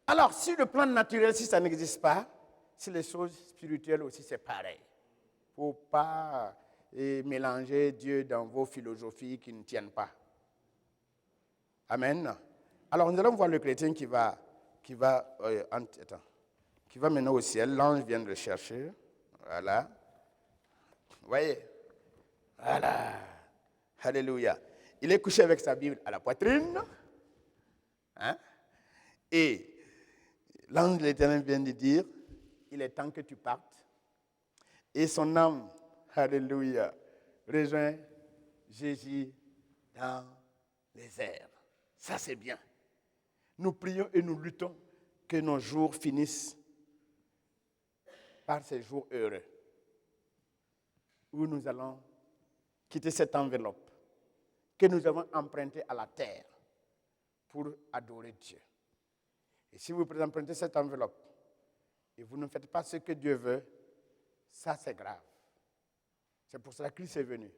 Alors, sur le plan naturel, si ça n'existe pas, si les choses spirituelles aussi, c'est pareil. Il ne faut pas mélanger Dieu dans vos philosophies qui ne tiennent pas. Amen. Alors, nous allons voir le chrétien qui va maintenant au ciel. L'ange vient de le chercher. Voilà. Vous voyez? Voilà. Alléluia. Il est couché avec sa Bible à la poitrine. Hein? Et l'ange de l'Éternel vient de dire, il est temps que tu partes. Et son âme, alléluia, rejoint Jésus dans les airs. Ça, c'est bien. Nous prions et nous luttons que nos jours finissent par ces jours heureux où nous allons quitter cette enveloppe que nous avons empruntée à la terre pour adorer Dieu. Et si vous empruntez cette enveloppe et vous ne faites pas ce que Dieu veut, ça c'est grave. C'est pour cela que Christ est venu,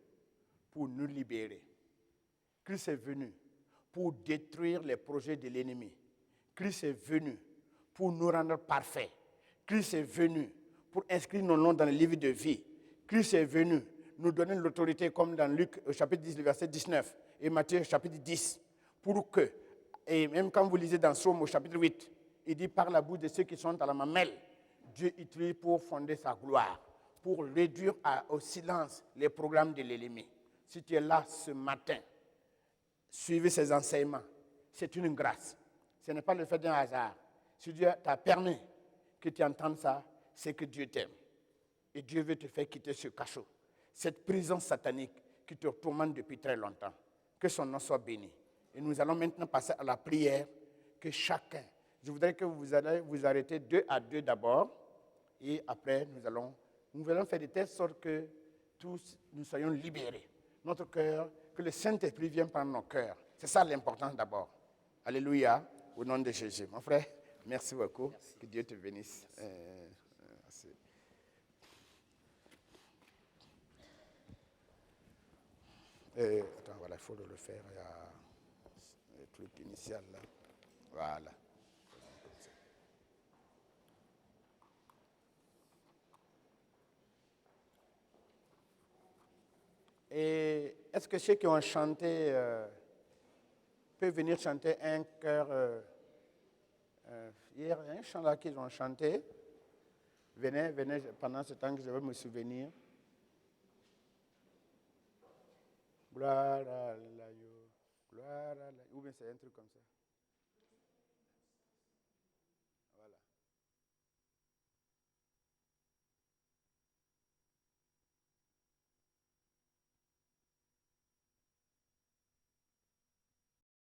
pour nous libérer. Christ est venu pour détruire les projets de l'ennemi. Christ est venu pour nous rendre parfaits. Christ est venu pour inscrire nos noms dans le livre de vie. Christ est venu nous donner l'autorité comme dans Luc au chapitre 10, le verset 19 et Matthieu chapitre 10, pour que, et même quand vous lisez dans Somme au chapitre 8, il dit par la bouche de ceux qui sont à la mamelle, Dieu utilise pour fonder sa gloire, pour réduire au silence les programmes de l'ennemi. Si tu es là ce matin, suivez ses enseignements. C'est une grâce. Ce n'est pas le fait d'un hasard. Si Dieu t'a permis que tu entendes ça, c'est que Dieu t'aime. Et Dieu veut te faire quitter ce cachot. Cette prison satanique qui te tourmente depuis très longtemps. Que son nom soit béni. Et nous allons maintenant passer à la prière que chacun. Je voudrais que vous allez vous arrêter 2 à 2 d'abord. Et après, nous allons faire de telle sorte que tous nous soyons libérés. Notre cœur, que le Saint-Esprit vienne prendre nos cœurs. C'est ça l'important d'abord. Alléluia, au nom de Jésus. Mon frère, merci beaucoup. Merci. Que Dieu te bénisse. Attends, voilà, il faut le faire. Il y a le truc initial là. Voilà. Et est-ce que ceux qui ont chanté peuvent venir chanter un chœur hier, un chant là qu'ils ont chanté? Venez pendant ce temps que je vais me souvenir. Gloire à la yo, gloire à la. Ou bien c'est un truc comme ça.